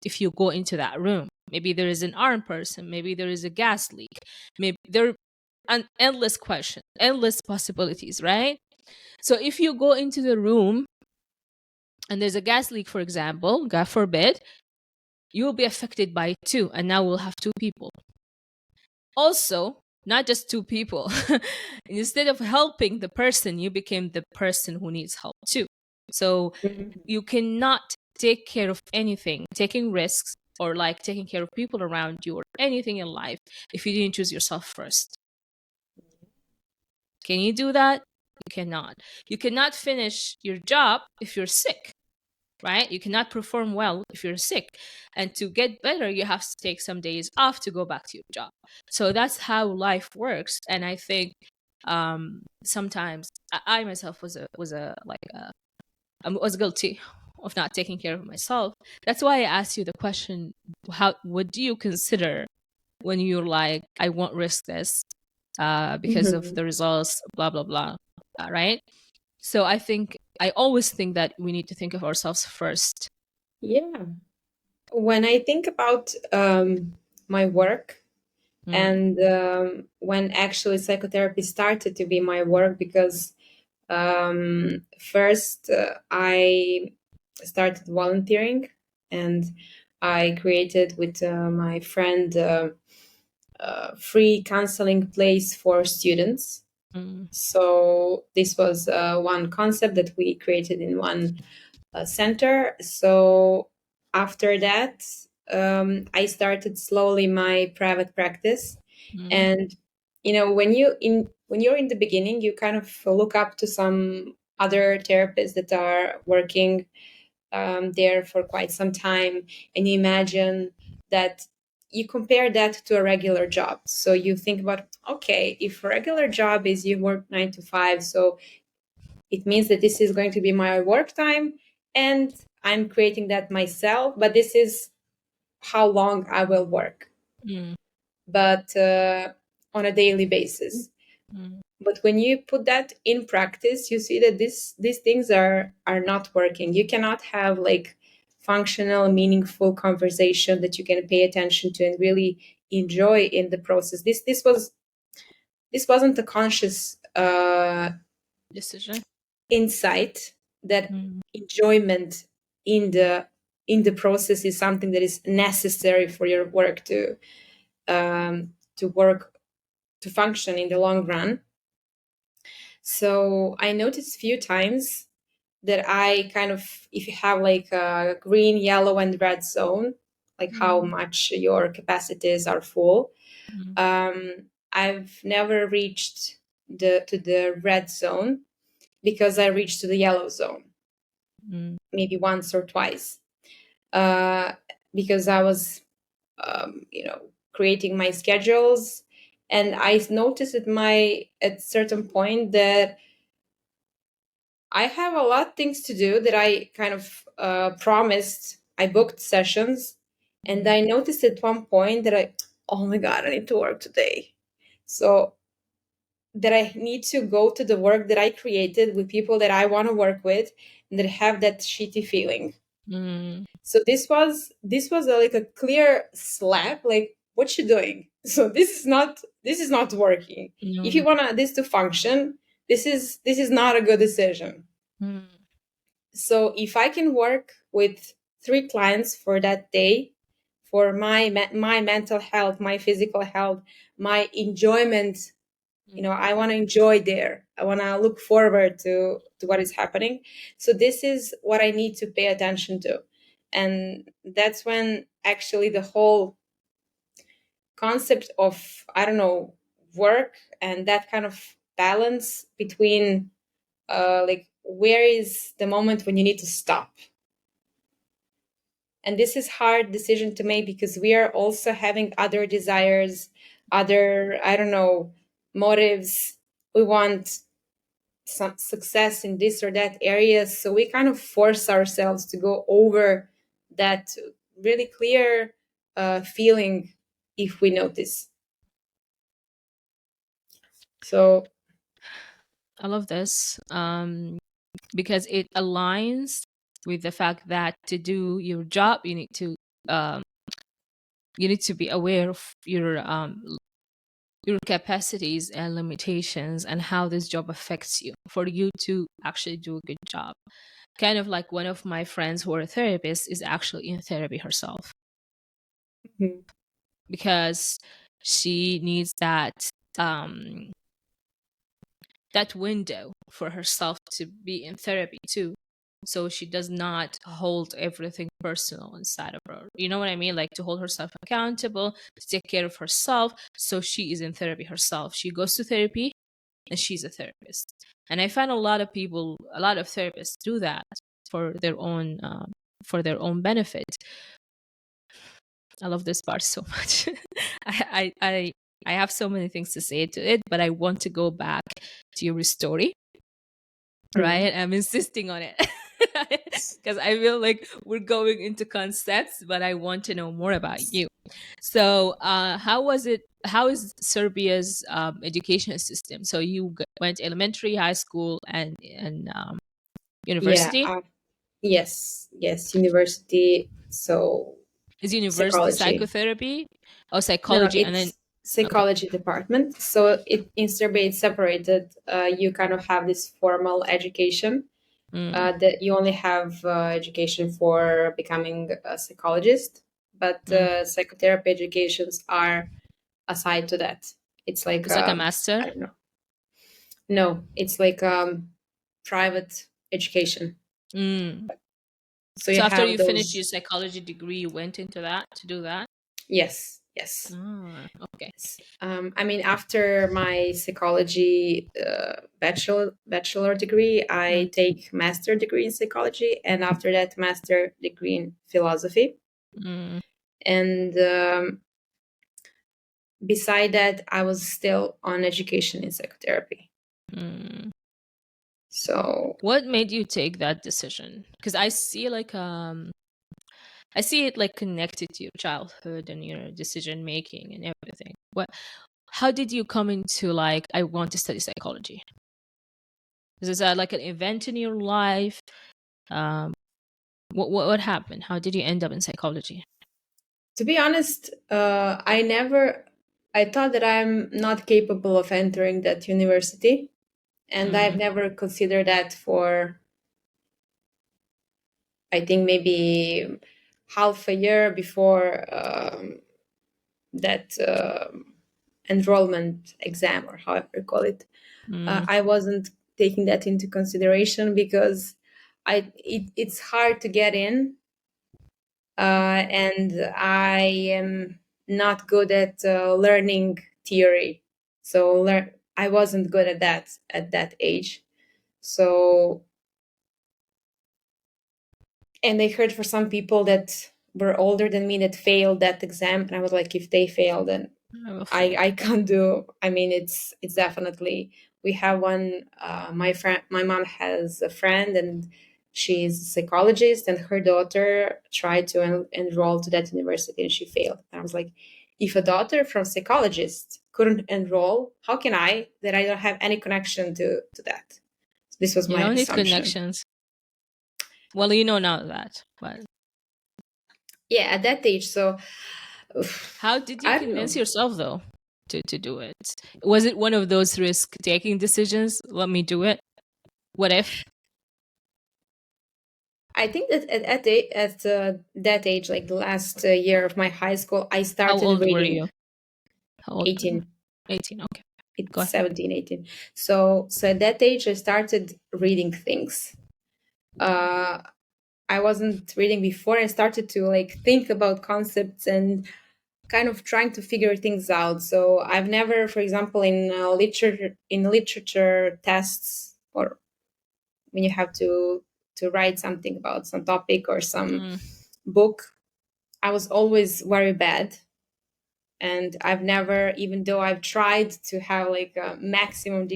if you go into that room. Maybe there is an armed person. Maybe there is a gas leak. Maybe there are an endless question, endless possibilities, right? So if you go into the room and there's a gas leak, for example, God forbid, you will be affected by it too. And now we'll have two people. Also, not just two people. Instead of helping the person, you became the person who needs help too. So Mhm. you cannot take care of anything, taking risks or like taking care of people around you or anything in life if you didn't choose yourself first. Can you do that? You cannot. You cannot finish your job if you're sick. right? You cannot perform well if you're sick. And to get better, you have to take some days off to go back to your job. So that's how life works. And I think sometimes I myself was guilty of not taking care of myself. That's why I asked you the question, how what do you consider when you're like, I won't risk this because of Mhm. the results, blah blah blah, right? So I always think that we need to think of ourselves first. Yeah. When I think about my work, Mm, and when actually psychotherapy started to be my work, because first I started volunteering, and I created with my friend free counseling place for students. mm, So this was one concept that we created in one center. So after that, I started slowly my private practice. mm, And when you're in the beginning, you kind of look up to some other therapists that are working there for quite some time, and you imagine that you compare that to a regular job. So you think about, okay, if a regular job is you work 9 to 5, so it means that this is going to be my work time, and I'm creating that myself, but this is how long I will work, mm, but on a daily basis. mm, But when you put that in practice, you see that these things are not working. You cannot have like functional, meaningful conversation that you can pay attention to and really enjoy in the process. This wasn't a conscious decision. insight that Mm, enjoyment in the process is something that is necessary for your work to work, to function in the long run. So I noticed a few times that I kind of, if you have like a green, yellow, and red zone, like how mm, much your capacities are full, mm, I've never reached the red zone, because I reached to the yellow zone mm, maybe once or twice, uh, because I was, creating my schedules, and I noticed at certain point that I have a lot of things to do that I kind of promised. I booked sessions, and mm, I noticed at one point that oh my God, I need to work today. So that I need to go to the work that I created with people that I want to work with, and that have that shitty feeling. mm, So this was like a clear slap, like what you doing? So this is not working. If you mm, want this to function, this is not a good decision. mm, So if I can work with 3 clients for that day, for my mental health, my physical health, my enjoyment, mm. I want to enjoy there. I want to look forward to what is happening. So this is what I need to pay attention to. And that's when actually the whole concept of, I don't know, work and that kind of balance between like where is the moment when you need to stop. And this is hard decision to make, because we are also having other desires, other, I don't know, motives. We want some success in this or that area, so we kind of force ourselves to go over that really clear feeling, if we notice. So I love this because it aligns with the fact that to do your job, um, you need to be aware of your capacities and limitations and how this job affects you for you to actually do a good job. Kind of like one of my friends who are a therapist is actually in therapy herself mhm, because she needs um that window for herself to be in therapy too, so she does not hold everything personal inside of her, you know what I mean, like to hold herself accountable, to take care of herself. So she is in therapy herself, she goes to therapy and she's a therapist. And I find a lot of therapists do that for their own benefit. I love this part so much. I have so many things to say to it, but I want to go back to your story, right? I'm insisting on it because I feel like we're going into concepts, but I want to know more about you. So, how was it? How is Serbia's education system? So you went elementary, high school, and Yeah. university. Yes, university. So Is university psychology. psychotherapy or No, psychology? And then it's okay. psychology department. So in Serbia, it's separated. You kind of have this formal education Mm, that you only have education for becoming a psychologist, but mm. psychotherapy educations are aside to that. It's like It's like a master. I don't know. No, it's like private education. Mm. So you So after have you finished your those. psychology degree, you went into that to do that. Yes. Ah, okay. I mean, after my psychology bachelor degree, Mm, I take master degree in psychology, and after that, master degree in philosophy. mm, And beside that, I was still on education in psychotherapy. mm. So What made you take that decision? Because I see it like connected to your childhood and your decision making and everything. How did you come into like I want to study psychology? Is that like an event in your life? Um, what happened? How did you end up in psychology? to be honest, I thought that I'm not capable of entering that university, and I've Mm, never considered that for, I think, maybe half a year before that enrollment exam, or however you call it. mm, I wasn't taking that into consideration because it's hard to get in, and I am not good at learning theory. So I wasn't good at that at that age. So, and I heard for some people that were older than me that failed that exam, and I was like, if they fail, then I can't do. I mean, it's definitely, we have one. My mom has a friend, and she's a psychologist, and her daughter tried to enroll to that university, and she failed. And I was like, if a daughter from psychologist couldn't enroll, how can I, that I don't have any connection to that? This was you my don't need assumption. connections. Well, you know now that, but Yeah, at that age. So how did you I don't know. convince yourself though to do it? Was it one of those risk taking decisions? Let me do it. What if? I think that at that age, like the last year of my high school, I How started old were reading. you? How old were you? 18. 18. Okay. It's Go ahead. 17, 18. So at that age, I started reading things. Uh, I wasn't reading before. I started to like think about concepts and kind of trying to figure things out. So I've never, for example, in literature tests, or when you have to write something about some topic or some Mm, book, I was always very bad. And I've never, even though I've tried to have like a maximum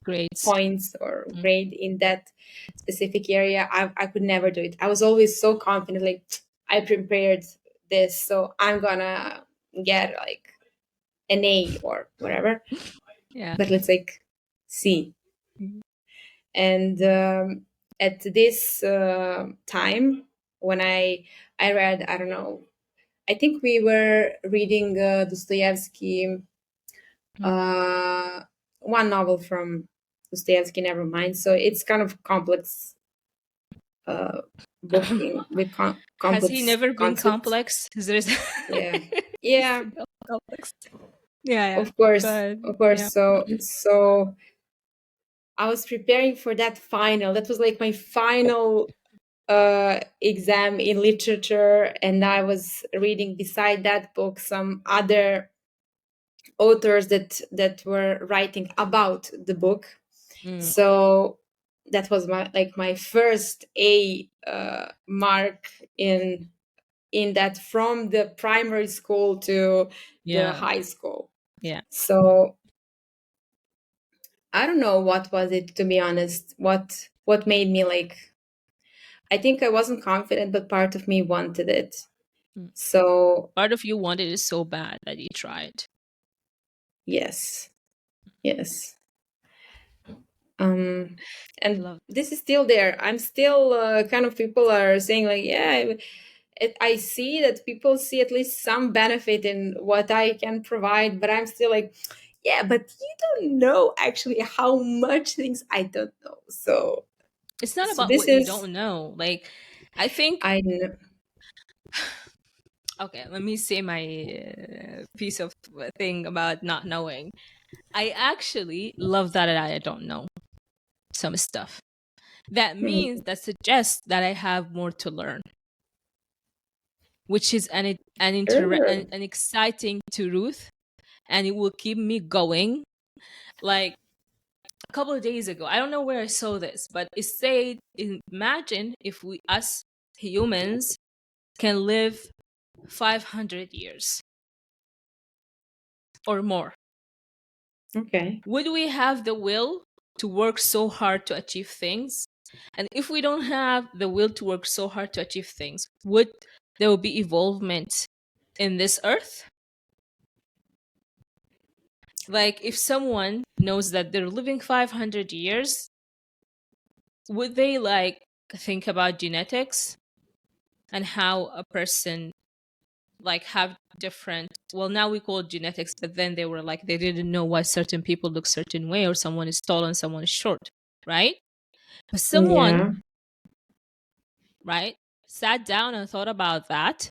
grades. points or Mm. grade in that specific area, I could never do it. I was always so confident, like I prepared this, so I'm gonna get like an A or whatever. Yeah. But let's like C. Mm. And at this time, when I read, I don't know, I think we were reading Dostoevsky, uh, one novel from Dostoevsky, never mind. So it's kind of complex uh, book with Has he complex never been concepts. complex? There's Yeah, yeah, complex. Yeah, yeah. of course, Good. of course. Yeah. So I was preparing for that final. That was like my final exam in literature, and I was reading beside that book some other authors that were writing about the book. Mm. So that was my first A mark in that, from the primary school to the Yeah. high school. Yeah. So I don't know what was it, to be honest. What made me like, I think I wasn't confident, but part of me wanted it. Mm. So Part of you wanted it so bad that you tried. yes, yes. um and Love. this is still there. I'm still kind of, people are saying like, yeah, I see that people see at least some benefit in what I can provide, but I'm still like, yeah, but you don't know actually how much things I don't know. So It's not about this what you is, don't know. Like, I think, I know. okay, let me say my piece of thing about not knowing. I actually love that I don't know some stuff. That means, Mm, that suggests that I have more to learn, which is sure. an exciting truth, and it will keep me going. Like, a couple of days ago, I don't know where I saw this, but it said, imagine if we, us humans, can live 500 years or more. Okay. Would we have the will to work so hard to achieve things? And if we don't have the will to work so hard to achieve things, would there will be evolvement in this earth? Like, if someone knows that they're living 500 years, would they like think about genetics and how a person like have different, well, now we call it genetics, but then they were like, they didn't know why certain people look certain way, or someone is tall and someone is short, right? But someone, Yeah. right, sat down and thought about that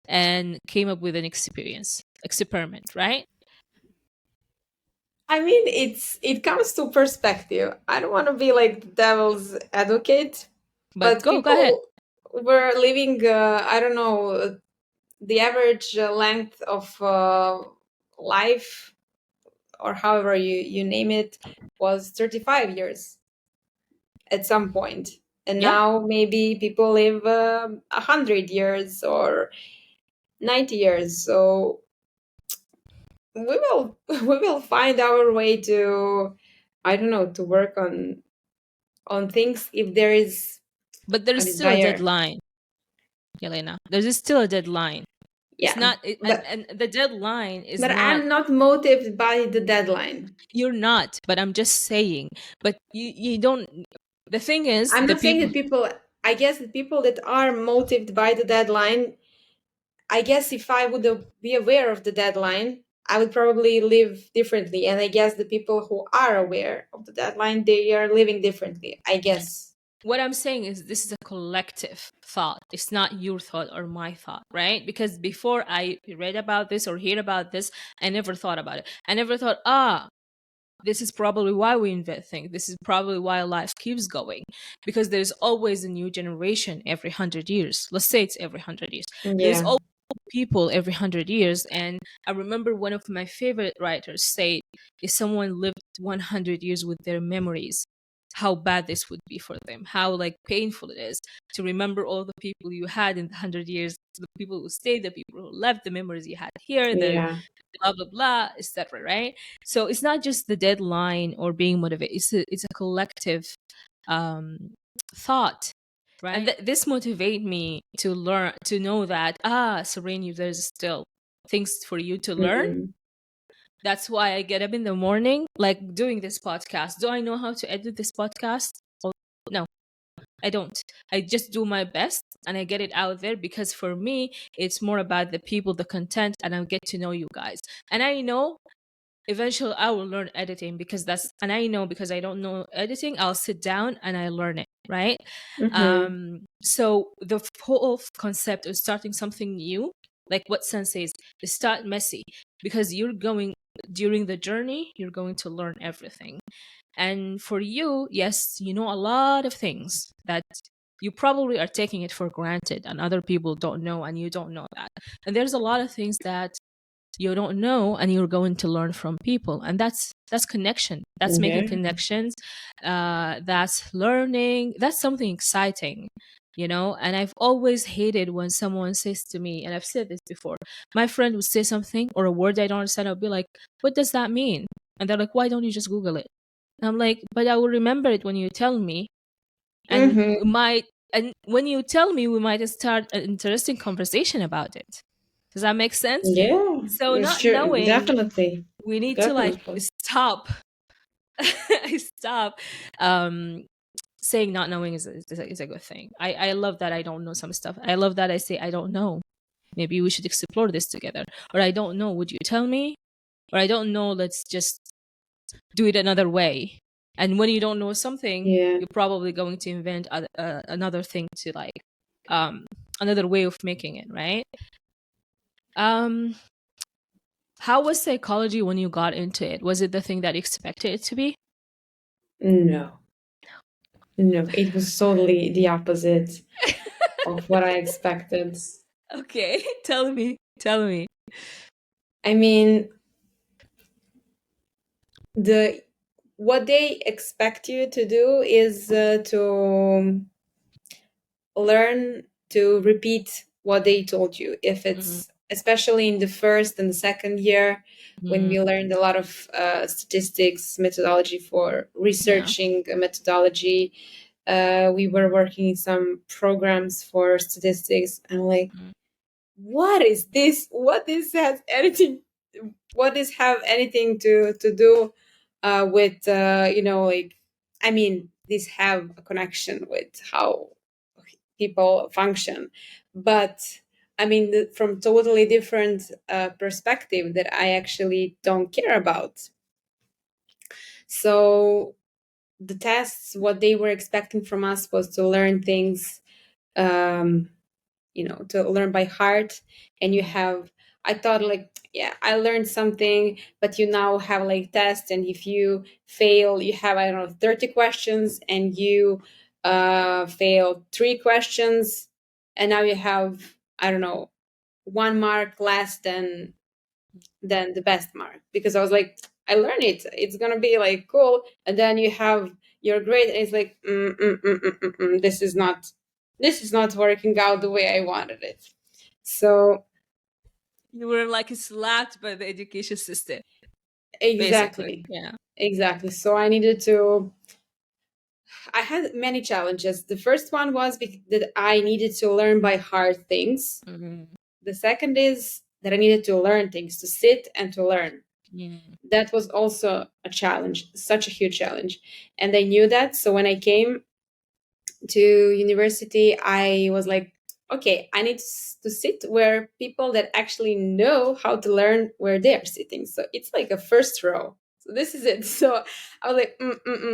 and came up with an experiment, right? I mean, it comes to perspective. I don't want to be like the devil's advocate, But but go ahead. people were living, I don't know, the average length of life, or however you name it, was 35 years at some point. And Yeah, now maybe people live 100 years or 90 years. So we will we will find our way to, I don't know, to work on things if there is but a there's still a desire. deadline, Yelena. There's still a deadline. It's Yeah, not it, but and the deadline is but not, I'm not motivated by the deadline. you're not, but I'm just saying. But you don't, the thing is, I'm the not saying people, that people, I guess the people that are motivated by the deadline, I guess if I would be aware of the deadline, I would probably live differently. And I guess the people who are aware of the deadline, they are living differently, I guess. what I'm saying is, this is a collective thought. It's not your thought or my thought, right? Because before I read about this or hear about this, I never thought about it. I never thought, this is probably why we invent things. This is probably why life keeps going. Because there's always a new generation every 100 years. Let's say it's every 100 years. There's Yeah. always people every 100 years. And I remember one of my favorite writers said, if someone lived 100 years with their memories, how bad this would be for them, how like painful it is to remember all the people you had in the 100 years, the people who stayed, the people who left, the memories you had here, the Yeah. blah blah blah, etc. Right? So it's not just the deadline or being motivated; it's a collective um, thought, and Right. this motivate me to learn, to know that Sabreen, there's still things for you to learn. Mhm. That's why I get up in the morning, like doing this podcast. Do I know how to edit this podcast? Oh, no, I don't. I just do my best and I get it out there, because for me, it's more about the people, the content, and I get to know you guys. And I know eventually I will learn editing, because and I know, because I don't know editing, I'll sit down and I learn it, right? Mhm. So the whole concept of starting something new, like what Sen says, is start messy, because you're going, during the journey, you're going to learn everything. And for you, yes, you know a lot of things that you probably are taking it for granted, and other people don't know, and you don't know that. And there's a lot of things that you don't know, and you're going to learn from people. And that's connection. That's making Yeah. connections. That's learning. That's something exciting, you know. And I've always hated when someone says to me, and I've said this before, my friend would say something or a word I don't understand. I'll be like, what does that mean? And they're like, why don't you just Google it? And I'm like, but I will remember it when you tell me. And Mm-hmm. we might, and when you tell me, we might start an interesting conversation about it. Does that make sense? Yeah, So not sure, knowing, definitely, we need to like definitely. stop stop um saying not knowing is a good thing. I love that I don't know some stuff. I love that I say I don't know, maybe we should explore this together. Or I don't know, would you tell me? Or I don't know, let's just do it another way. And when you don't know something, Yeah. you're probably going to invent another thing to like um another way of making it, right? um how was psychology when you got into it? Was it the thing that you expected it to be? No, no, it was totally the opposite of what I expected. Okay. Tell me. I mean, the what they expect you to do is to learn to repeat what they told you. If Mm-hmm. it's especially in the first and the second year, when Mm-hmm. we learned a lot of statistics methodology for Yeah. researching a methodology, we were working in some programs for statistics, and like, Mm-hmm. what is this? What this have anything to do with like, I mean, this have a connection with how people function, but I mean, from totally different perspective that I actually don't care about. So the tests, what they were expecting from us was to learn things, um, to learn by heart. And you have, I thought like, yeah, I learned something, but you now have like tests, and if you fail, you have, I don't know, 30 questions, and you fail 3 questions, and now you have, I don't know, 1 mark less than the best mark, because I was like, I learned it, it's gonna be like cool. And then you have your grade, and it's like, this is not working out the way I wanted it. So You were like slapped by the education system, basically. exactly, Yeah. exactly. So I had many challenges. The first one was that I needed to learn by heart things. Mm-hmm. The second is that I needed to learn things, to sit and to learn. Mm-hmm. That was also a challenge, such a huge challenge. And I knew that. So when I came to university, I was like, okay, I need to sit where people that actually know how to learn where they are sitting. So it's like a first row. So this is it. So I was like,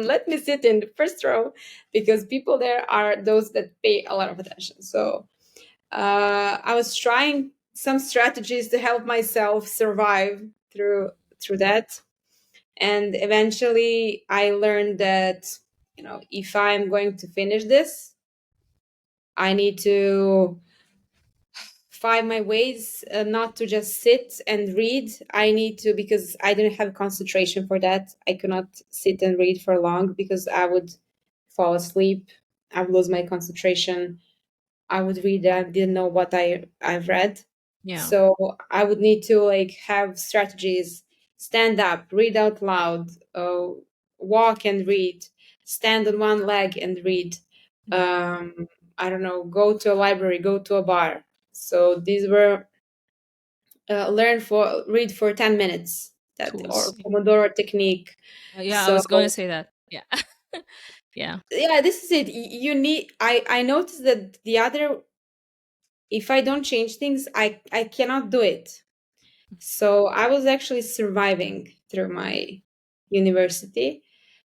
let me sit in the first row, because people there are those that pay a lot of attention. So I was trying some strategies to help myself survive through that. And eventually I learned that, if I'm going to finish this, I need to find my ways, not to just sit and read. I need to, because I didn't have concentration for that. I could not sit and read for long, because I would fall asleep. I would lose my concentration. I would read, I didn't know what I've read. Yeah. So I would need to like have strategies: stand up, read out loud, walk and read, stand on one leg and read. Mm-hmm. Um, I don't know, go to a library, go to a bar. So these were read for 10 minutes, that or Tools. Pomodoro technique. Yeah, I So was going to say that. Yeah. Yeah. yeah, this is it. You need. I noticed that the other, if I don't change things, I cannot do it. So I was actually surviving through my university,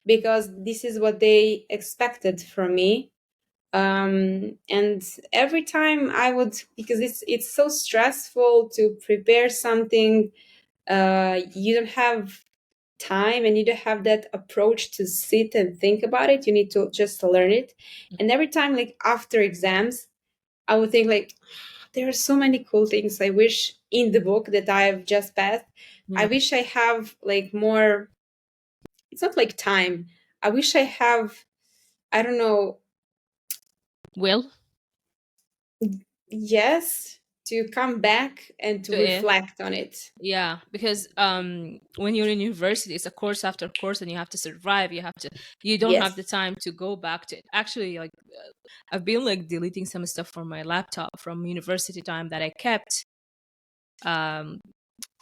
because this is what they expected from me. And every time I would, because it's so stressful to prepare something, you don't have time, and you don't have that approach to sit and think about it. You need to just learn it. And every time, like after exams, I would think like, there are so many cool things I wish in the book that I've just passed. I Yeah. wish I have like more, it's not like time. I wish I have, I don't know, Will yes, to come back and to to it. reflect on it. Yeah, because when you're in university, it's a course after course, and you have to survive. You don't have Yes. the time to go back to it. Actually, like I've been like deleting some stuff from my laptop from university time that I kept, um,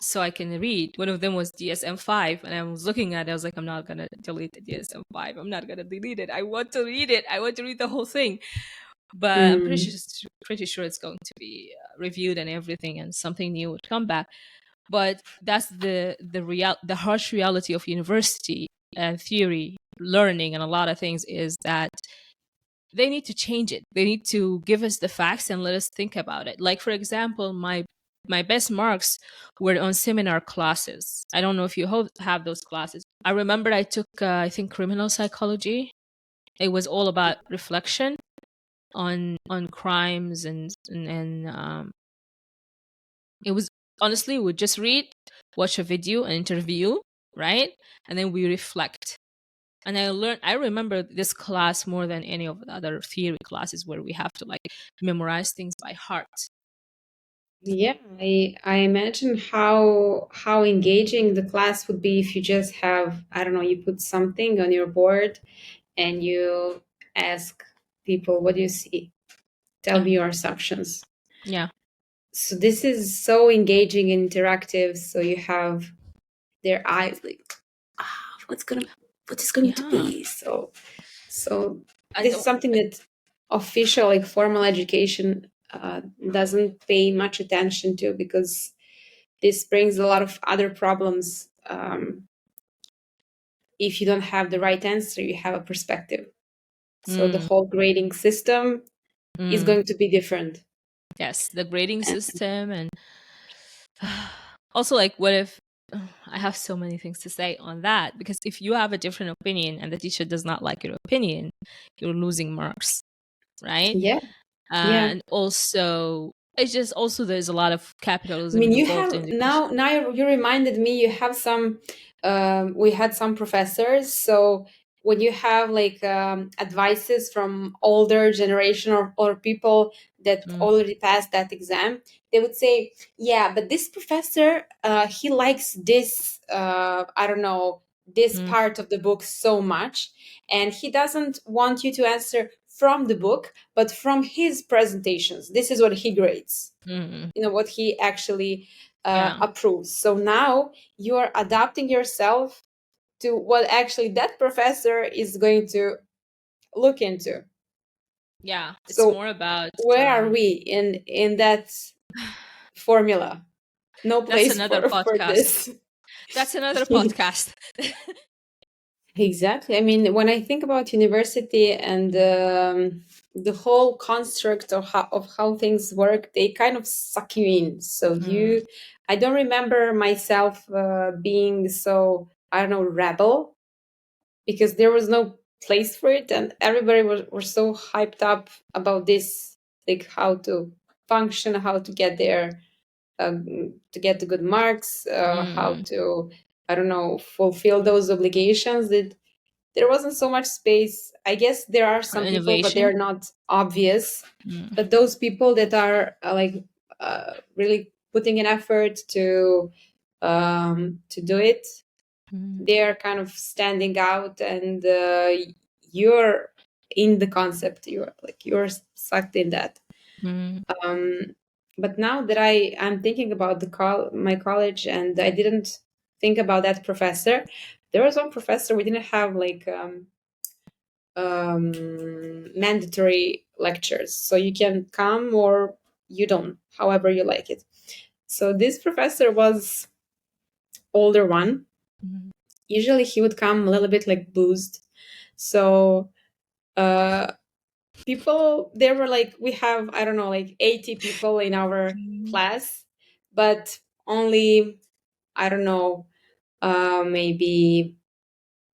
so I can read. One of them was DSM-5, and I was looking at it. I was like, I'm not gonna delete the DSM-5. I'm not gonna delete it. I want to read it. I want to read the whole thing. But I'm Mm. pretty sure it's going to be reviewed and everything, and something new would come back. But that's the harsh reality of university and theory learning, and a lot of things is that they need to change it. They need to give us the facts and let us think about it. Like, for example, my best marks were on seminar classes. I don't know if you have those classes. I remember I took I think criminal psychology. It was all about reflection on crimes, and it was, honestly, we would just read, watch a video, an interview, right? And then we reflect. And I remember this class more than any of the other theory classes where we have to like memorize things by heart. Yeah, I imagine how engaging the class would be if you just have, I don't know, you put something on your board and you ask people, what do you see? Tell Yeah. me your assumptions. Yeah. So this is so engaging and interactive. So you have their eyes like, what is going to Yeah. be? So I this is don't something that official, like formal education, doesn't pay much attention to, because this brings a lot of other problems. If you don't have the right answer, you have a perspective. So the mm, whole grading system is mm. going to be different. Yes, the grading And system. And also, like, what if I have so many things to say on that, because if you have a different opinion and the teacher does not like your opinion, you're losing marks, right? yeah, yeah. And also, it's just also there's a lot of I capitalism mean, you involved in have education. now you reminded me, you have some, we had some professors. So when you have like advices from older generation, or people that Mm, already passed that exam, they would say, yeah, but this professor, he likes this, I don't know, this mm, part of the book so much, and he doesn't want you to answer from the book, but from his presentations. This is what he grades, mm. what he actually Yeah, approves. So now you are adapting yourself to what actually that professor is going to look into. yeah. It's So more about where are we in that formula? No that's place another for podcast. this. That's another podcast. Exactly. I mean, when I think about university and the whole construct of how things work, they kind of suck you in. So Mm, I don't remember myself being so, I don't know, rebel, because there was no place for it, and everybody were so hyped up about this, like how to function, how to get there, to get the good marks, how mm. to, I don't know, fulfill those obligations, that there wasn't so much space. I guess there are For some people, but innovation. they're not obvious. Mm, But those people that are really putting an effort to do it, mm, they are kind of standing out, and you're in the concept. You're sucked in that. mm, Um, but now that I'm thinking about my college, and I didn't think about that professor. There was one professor, we didn't have like mandatory lectures, so you can come or you don't, however you like it. So this professor was older one. mm, Usually he would come a little bit like boozed. So uh people, there were like, we have, I don't know, like 80 people in our mm, class, but only, I don't know, maybe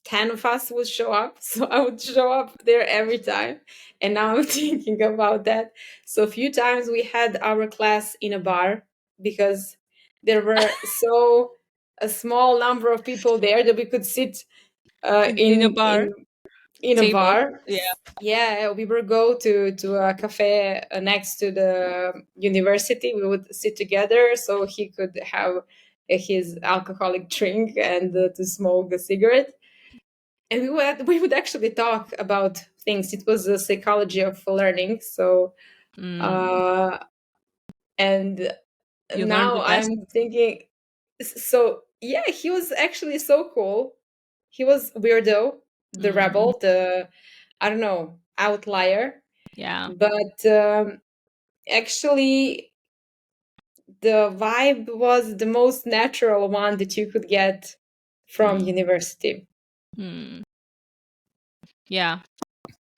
10 of us would show up. So I would show up there every time. And now I'm thinking about that. So a few times we had our class in a bar, because there were so a small number of people there that we could sit in a bar in a table. bar. Yeah. Yeah, we would go to a cafe next to the university. We would sit together so he could have his alcoholic drink and to smoke a cigarette. And we would actually talk about things. It was the psychology of learning. So Mm. uh, and You learned the now best. I'm thinking, so yeah, he was actually so cool. He was weirdo, the Mm. rebel, the, I don't know, outlier. Yeah. But actually, the vibe was the most natural one that you could get from Mm. university. Mm. Yeah.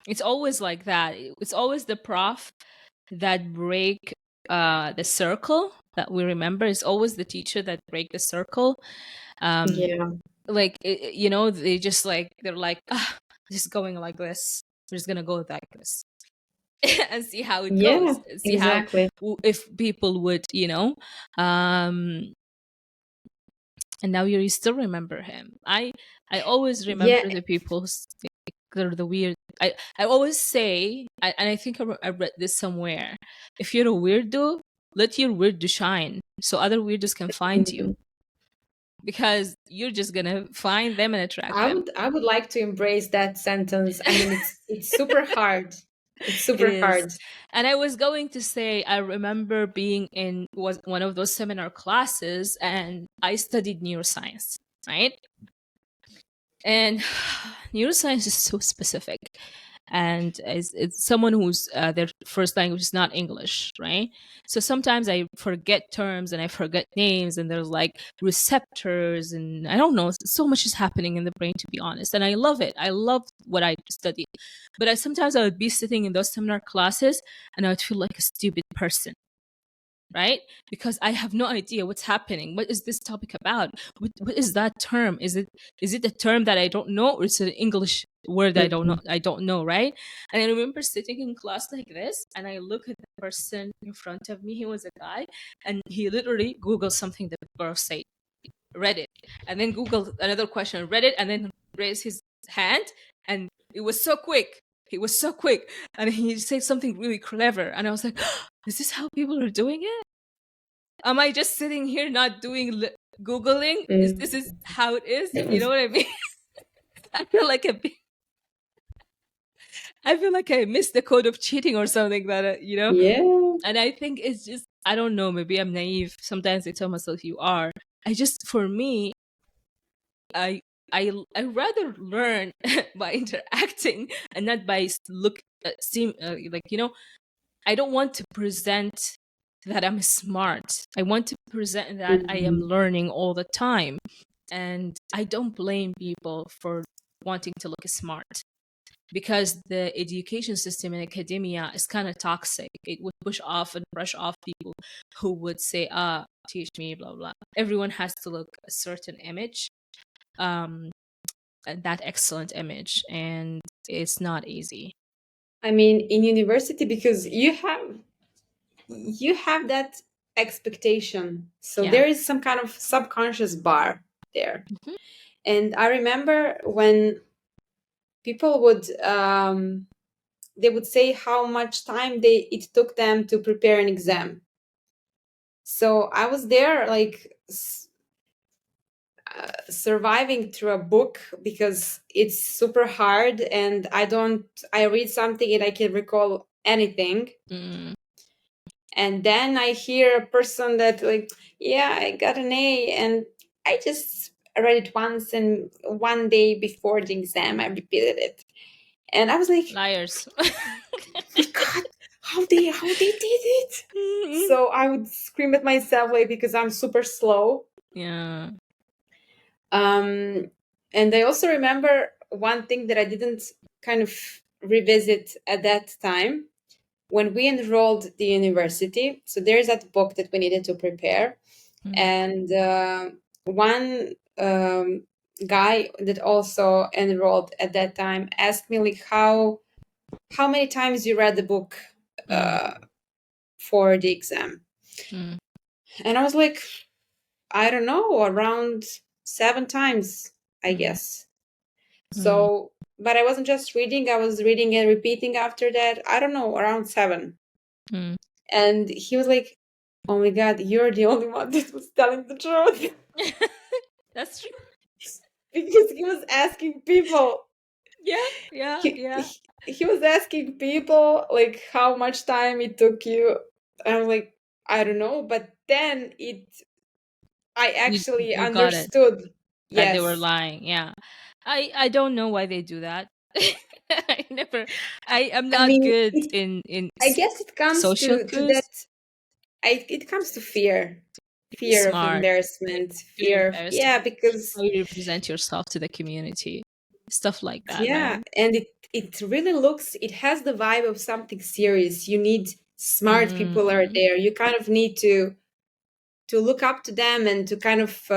It's always like that. It's always the prof that break the circle that we remember. It's always the teacher that break the circle. Um, Yeah. like you know, they just like they're like, ah, this is going like this. We're just gonna go like this and see how it Yeah, goes. See how exactly. if people would, you know, um, and now you still remember him. I always Yeah. remember the people they're the weird. I always say, and I think I read this somewhere. If you're a weirdo, let your weirdo shine, so other weirdos can find you, Mhm. because you're just gonna find them and attract them. I would like to embrace that sentence. I mean, it's super hard. It's It super is. hard. And I was going to say, I remember being in was one of those seminar classes, and I studied neuroscience, right? And neuroscience is so specific, and it's someone who's their first language is not English, right? So sometimes I forget terms and I forget names, and there's like receptors, and I don't know, so much is happening in the brain, to be honest, and I love it. I love what I study, but sometimes I would be sitting in those seminar classes and I would feel like a stupid person, right? Because I have no idea what's happening. What is this topic about? What is that term? Is it a term that I don't know, or is it an English word I don't know? Mhm. I don't know, right? And I remember sitting in class like this, and I look at the person in front of me. He was a guy, and he literally Googled something the girl said, read it, and then Googled another question, read it, and then raised his hand, and it was so quick. He was so quick, and he said something really clever, and I was like, "Is this how people are doing it? Am I just sitting here not doing googling? Is Mm. this is how it is? You know what I mean?" I feel like I feel like I missed the code of cheating or something that you know. Yeah. And I think it's just I don't know. Maybe I'm naive. Sometimes I tell myself you are. I just for me, I I rather learn by interacting and not by look seem like you know. I don't want to present that I'm smart. I want to present that I am Mhm. learning all the time. And I don't blame people for wanting to look smart, because the education system in academia is kind of toxic. It would push off and brush off people who would say, ah, teach me, blah, blah. Everyone has to look a certain image, um, and that excellent image. And it's not easy. I mean, in university, because you have that expectation, so Yeah. there is some kind of subconscious bar there. Mhm. And I remember when people would they would say how much time it took them to prepare an exam. So I was there like surviving through a book because it's super hard, and I read something and I can recall anything. Mm, And then I hear a person that like, yeah, I got an A, and I just read it once, and one day before the exam I repeated it, and I was like, liars. my God, how they did it. So I would scream at myself like because I'm super slow. Yeah. um and I also remember one thing that I didn't kind of revisit at that time. When we enrolled the university, so there's that book that we needed to prepare, Mm, and one guy that also enrolled at that time asked me like how many times you read the book mm, for the exam. mm, And I was like, I don't know, around 7 times, I Mm, guess. mm, So, but I wasn't just reading, I was reading and repeating after that. I don't know, around seven. mm. And he was like, "Oh my God, you're the only one that was telling the truth." That's true. Because he was asking people, Yeah, yeah, he, yeah. he, he was asking people like how much time it took you. I was like, I don't know. But then I You actually you got it understood. that they were Yes. lying. Yeah, I don't know why they do that. I never. I am I not mean, good in I guess it comes social to that. cues. It comes to fear, Be fear of smart. embarrassment, Feel fear of, embarrassed. yeah, because How you represent yourself to the community, stuff like that, yeah, right? and it really looks, it has the vibe of something serious. You need smart people are Mm, there. You kind of need to look up to them and to kind of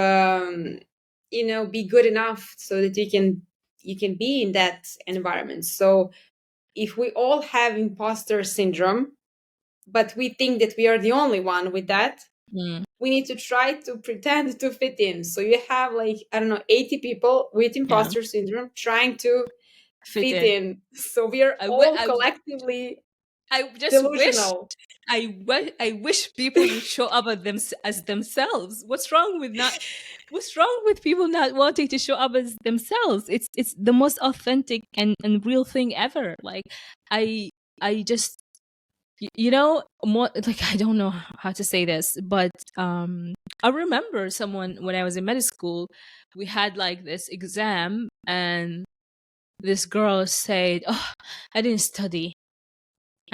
be good enough so that you can be in that environment. So if we all have imposter syndrome, but we think that we are the only one with that, mm, we need to try to pretend to fit in. So you have like, I don't know, 80 people with yeah, imposter syndrome trying to fit fit in. in. So we are I, w- all I, collectively I just wish delusional. I wish people would show up as themselves. What's wrong with people not wanting to show up as themselves? It's the most authentic and real thing ever. Like I I just more like I don't know how to say this, but I remember someone when I was in medical school, we had like this exam and this girl said, "Oh, I didn't study.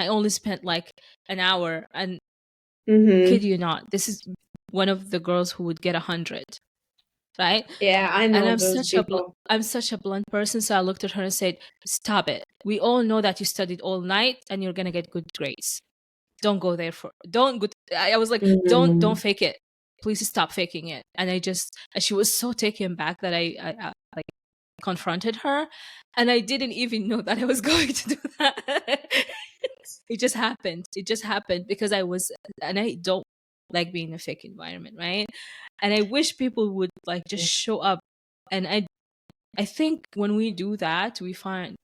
I only spent like an hour." And kid Hmm. you not, this is one of the girls who would get 100, right? Yeah, I And know those people. I'm such a blunt person, so I looked at her and said, "Stop it. We all know that you studied all night and you're gonna get good grades. Don't go there for don't go." I was like, don't Mhm. fake it. Please stop faking it. And she was so taken back that I like confronted her, and I didn't even know that I was going to do that. It just happened because I was, and I don't like being in a fake environment, right? And I wish people would like just show up. And I think when we do that, we find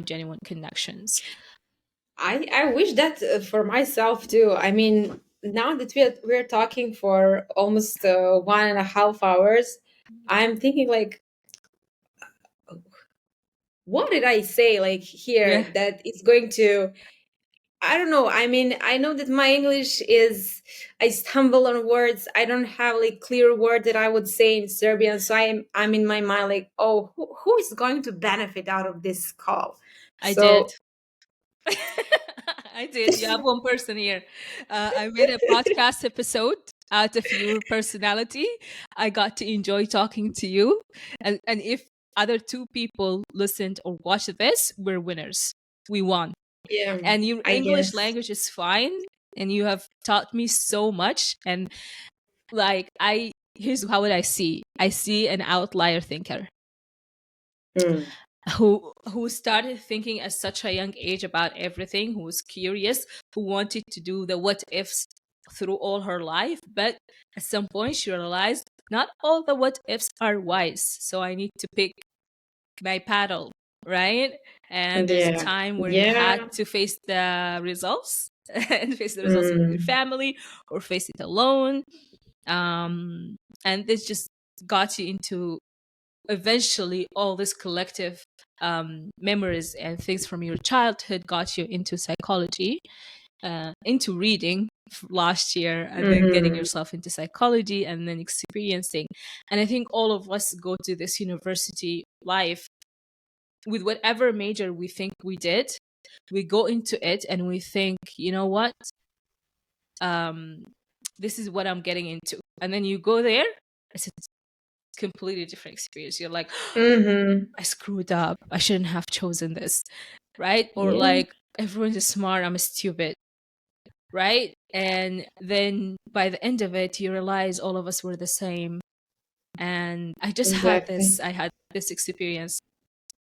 genuine connections. I wish that for myself too. I mean, now that we're talking for almost 1.5 hours, I'm thinking like, what did I say like Yeah, here that is going to, I don't know. I mean, I know that my English is, I stumble on words. I don't have like clear word that I would say in Serbian. So I'm in my mind like, oh, who is going to benefit out of this call? I did. So I did. You have one person here. I made a podcast episode out of your personality. I got to enjoy talking to you. And if other two people listened or watched this, we're winners. We won. yeah, And your I English guess. language is fine. And you have taught me so much. And like, here's how would I see an outlier thinker Mm. who started thinking at such a young age about everything, who was curious, who wanted to do the what ifs through all her life, but at some point she realized not all the what ifs are wise, so I need to pick my paddle, right? And there's a Yeah, time where you had yeah. to face the results and face the results with your Mm. family or face it alone. um and this just got you into eventually all this collective memories and things from your childhood got you into psychology, into reading last year, and then getting Mhm. yourself into psychology and then experiencing. And I think all of us go to this university life with whatever major we think we did. We go into it and we think, you know what, um, this is what I'm getting into. And then you go there, it's a completely different experience. You're like, Mhm. I screwed up. I shouldn't have chosen this, right? Or Yeah, like, everyone's smart, I'm stupid, right? And then by the end of it, you realize all of us were the same. And exactly. I had this experience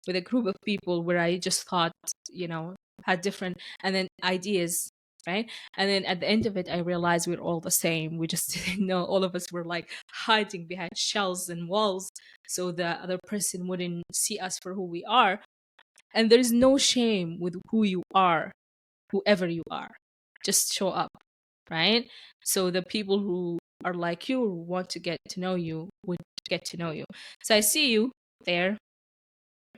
with a group of people where I just thought, you know, had different, and then ideas. right? And then at the end of it, I realized we're all the same. We just didn't know. All of us were like hiding behind shells and walls so the other person wouldn't see us for who we are. And there's no shame with who you are, whoever you are. Just show up, right? So the people who are like you, who want to get to know you, would get to know you. So I see you there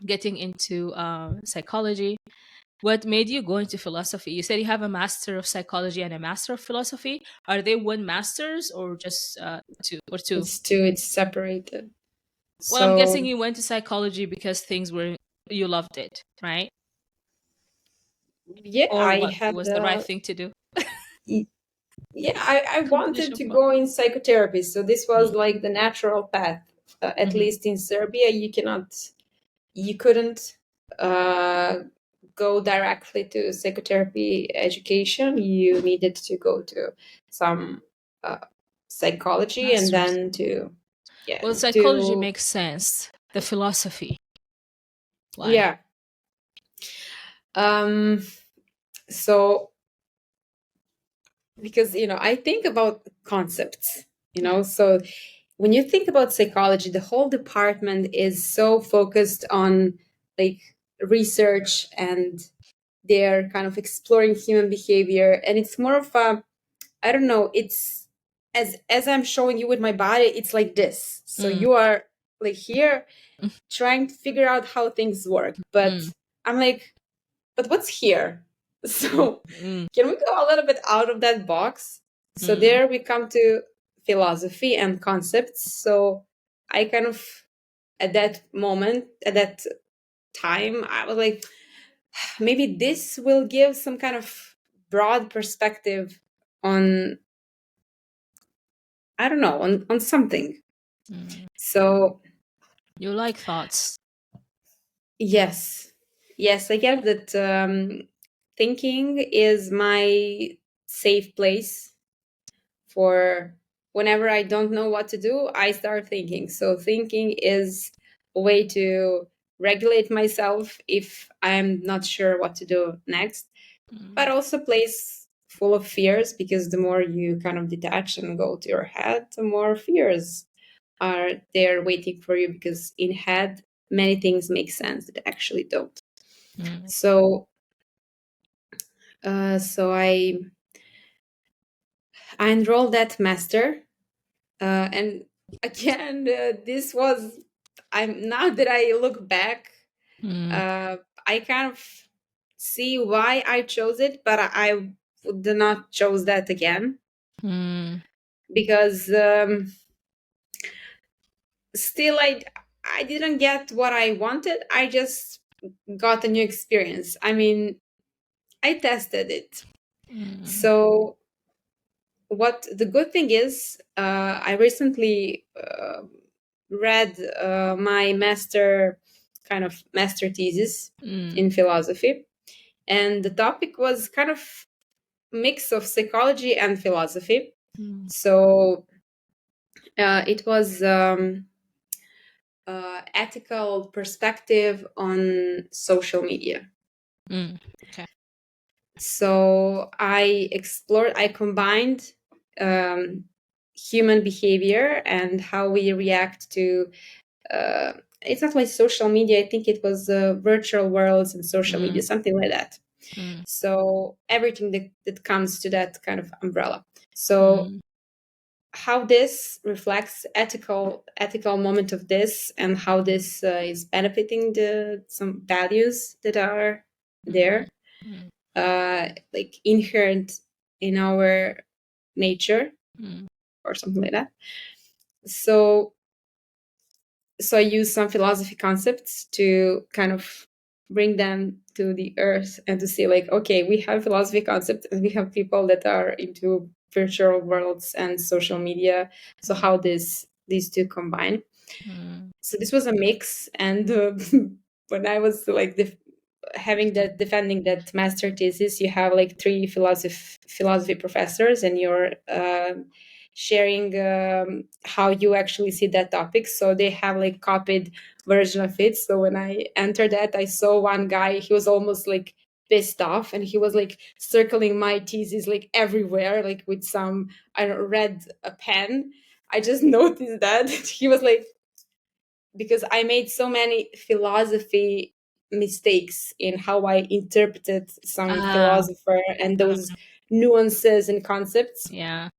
getting into psychology. What made you go into philosophy? You said you have a master of psychology and a master of philosophy. Are they one masters or just two or two? It's two. It's separated. Well, I'm guessing So you went to psychology because things were you loved it, right? yeah, Or I what had was the right thing to do? y- yeah, I wanted Combination to of both. go in psychotherapy. So this was Mm, like the natural path. At mhm, least in Serbia, you couldn't go directly to psychotherapy education. You needed to go to some uh, psychology and masters. then to yeah Well, psychology do makes sense. The philosophy, why? yeah. Um, so because I think about concepts, Yeah. so when you think about psychology, the whole department is so focused on like research, and they're kind of exploring human behavior, and it's more of a, I don't know, it's as I'm showing you with my body, it's like this. So Mm, you are like here mm, trying to figure out how things work, but mm, I'm like, but what's here? mm, So mm, can we go a little bit out of that box? So mm, there we come to philosophy and concepts. So I kind of, at that moment, at that time, I was like, maybe this will give some kind of broad perspective on, I don't know, on something. mm. So You like thoughts. yes, yes, I get that. Thinking is my safe place for whenever I don't know what to do, I start thinking. So thinking is a way to regulate myself if I'm not sure what to do next, but Mm, also place full of fears, because the more you kind of detach and go to your head, the more fears are there waiting for you, because in head many things make sense that actually don't. mm, So so I enrolled that master, and again, this was, I'm now that I look back, mm, I kind of see why I chose it, but I would not chose that again, mm, because still I didn't get what I wanted. I just got a new experience. I mean, I tested it. mm, So what the good thing is, I recently read my master thesis mm, in philosophy, and the topic was kind of mix of psychology and philosophy. mm, So it was ethical perspective on social media. mm. Okay. So I combined um, human behavior and how we react to. Uh, it's not like social media. I think it was virtual worlds and social Mm, media, something like that. mm, So everything that comes to that kind of umbrella. So mm, how this reflects ethical moment of this, and how this is benefiting the some values that are mm, there, mm, like inherent in our nature mm, or something like that. So I use some philosophy concepts to kind of bring them to the earth, and to see like, okay, we have philosophy concepts and we have people that are into virtual worlds and social media. So how these two combine. mm, So this was a mix, and when I was like having that defending that master thesis, you have like three philosophy professors, and you're sharing how you actually see that topic. So they have like copied version of it. So when I entered that, I saw one guy, he was almost like pissed off, and he was like circling my thesis like everywhere, like with some, I don't know, red pen. I just noticed that he was like, because I made so many philosophy mistakes in how I interpreted some Ah, philosopher and those mm, nuances and concepts, yeah.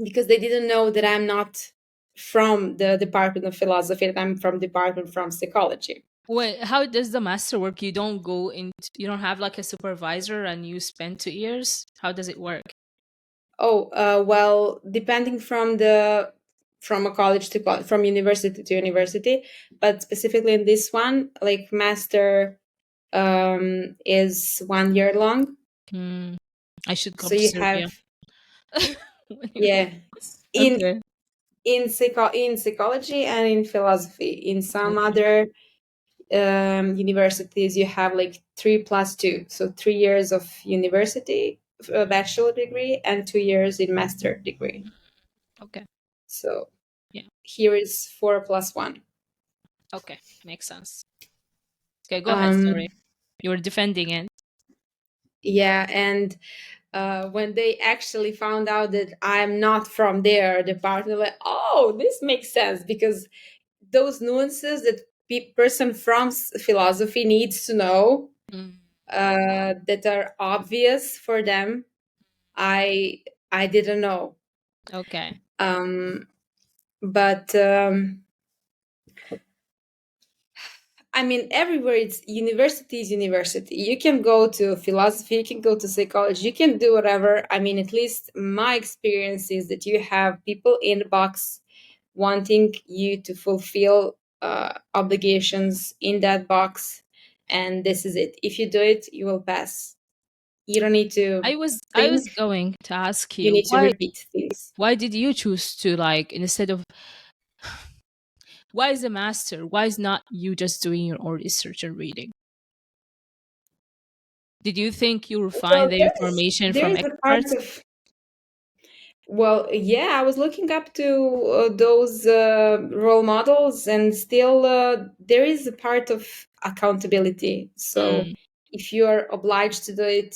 because they didn't know that I'm not from the department of philosophy, that I'm from department from psychology. Wait, how does the master work? You don't go into, you don't have like a supervisor and you spend 2 years? How does it work? Oh, well, depending from the from a college to college, from university to university, but specifically in this one, like master is 1 year long. Hmm. I should come So to you Serbia. have, yeah, in Okay. in psychology and in philosophy. In some Okay. other universities, you have like 3+2, so 3 years of university bachelor degree and 2 years in master degree. Okay. So Yeah. here is 4+1. Okay. Makes sense. Okay, go ahead. Sorry. Um, You were defending it. yeah, and when they actually found out that I'm not from their department, like, oh, this makes sense, because those nuances that person from philosophy needs to know, Mm, that are obvious for them, I I didn't know. okay. Um, but I mean, everywhere it's university is university. You can go to philosophy, you can go to psychology, you can do whatever. I mean, at least my experience is that you have people in the box wanting you to fulfill obligations in that box, and this is it. If you do it, you will pass. You don't need to I was think. going to ask You you need to repeat things. why did you choose to like instead of why is a master? Why is not you just doing your own research and reading? Did you think you will find Well, the there's information there from is a part experts? of, well, yeah, I was looking up to those role models, and still there is a part of accountability. So Mm, if you are obliged to do it,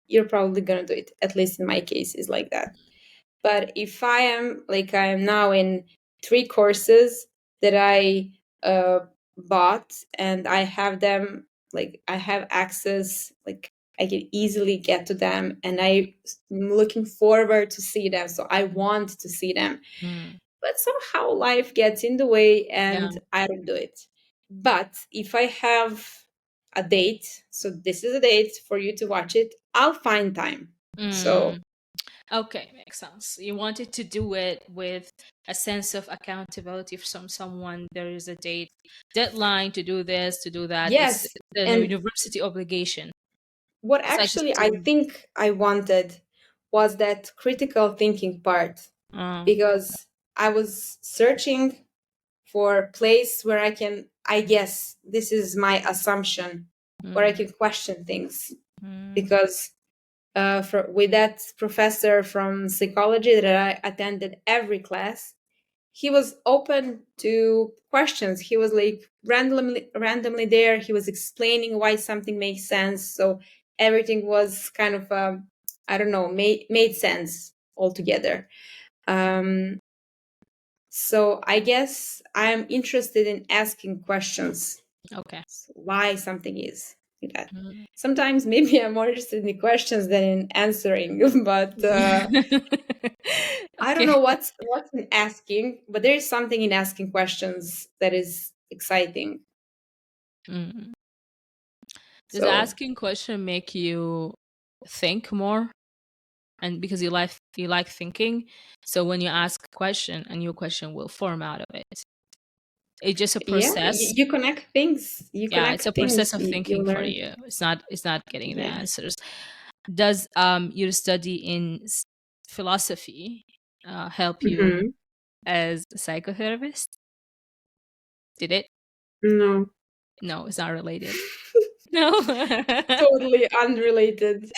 you're probably going to do it. At least in my case, is like that. But if I am like I am now in 3 courses that I bought, and I have them, like I have access, like I can easily get to them, and I'm looking forward to see them. So I want to see them. mm, But somehow life gets in the way yeah. and I don't do it. But if I have a date, so this is a date for you to watch it, I'll find time. So Mm. Okay, makes sense. You wanted to do it with a sense of accountability from someone. There is a deadline to do this, to do that. It's yes, a and university obligation. what It's like a actually I student. think I wanted was that critical thinking part, Okay. because I was searching for a place where I guess this is my assumption, where I Mm, can question things. mm, Because with that professor from psychology that I attended every class, he was open to questions. He was like randomly there. He was explaining why something makes sense. So everything was kind of I don't know, made sense altogether. Um, so I guess I'm interested in asking questions, okay. why something is like that. Mm. Sometimes maybe I'm more interested in the questions than in answering, but I don't Okay. know what's in asking, but there is something in asking questions that is exciting. Mm. Does So asking question make you think more? And because you like thinking, so when you ask a question, a new question will form out of it. It's just a yeah, process. you connect things. You Yeah, it's connect a process things. of You thinking for learn. you. It's not getting the Yeah. answers. Does your study in philosophy help you Hmm. as a psychotherapist? Did it? No, No, it's not related. No. totally unrelated.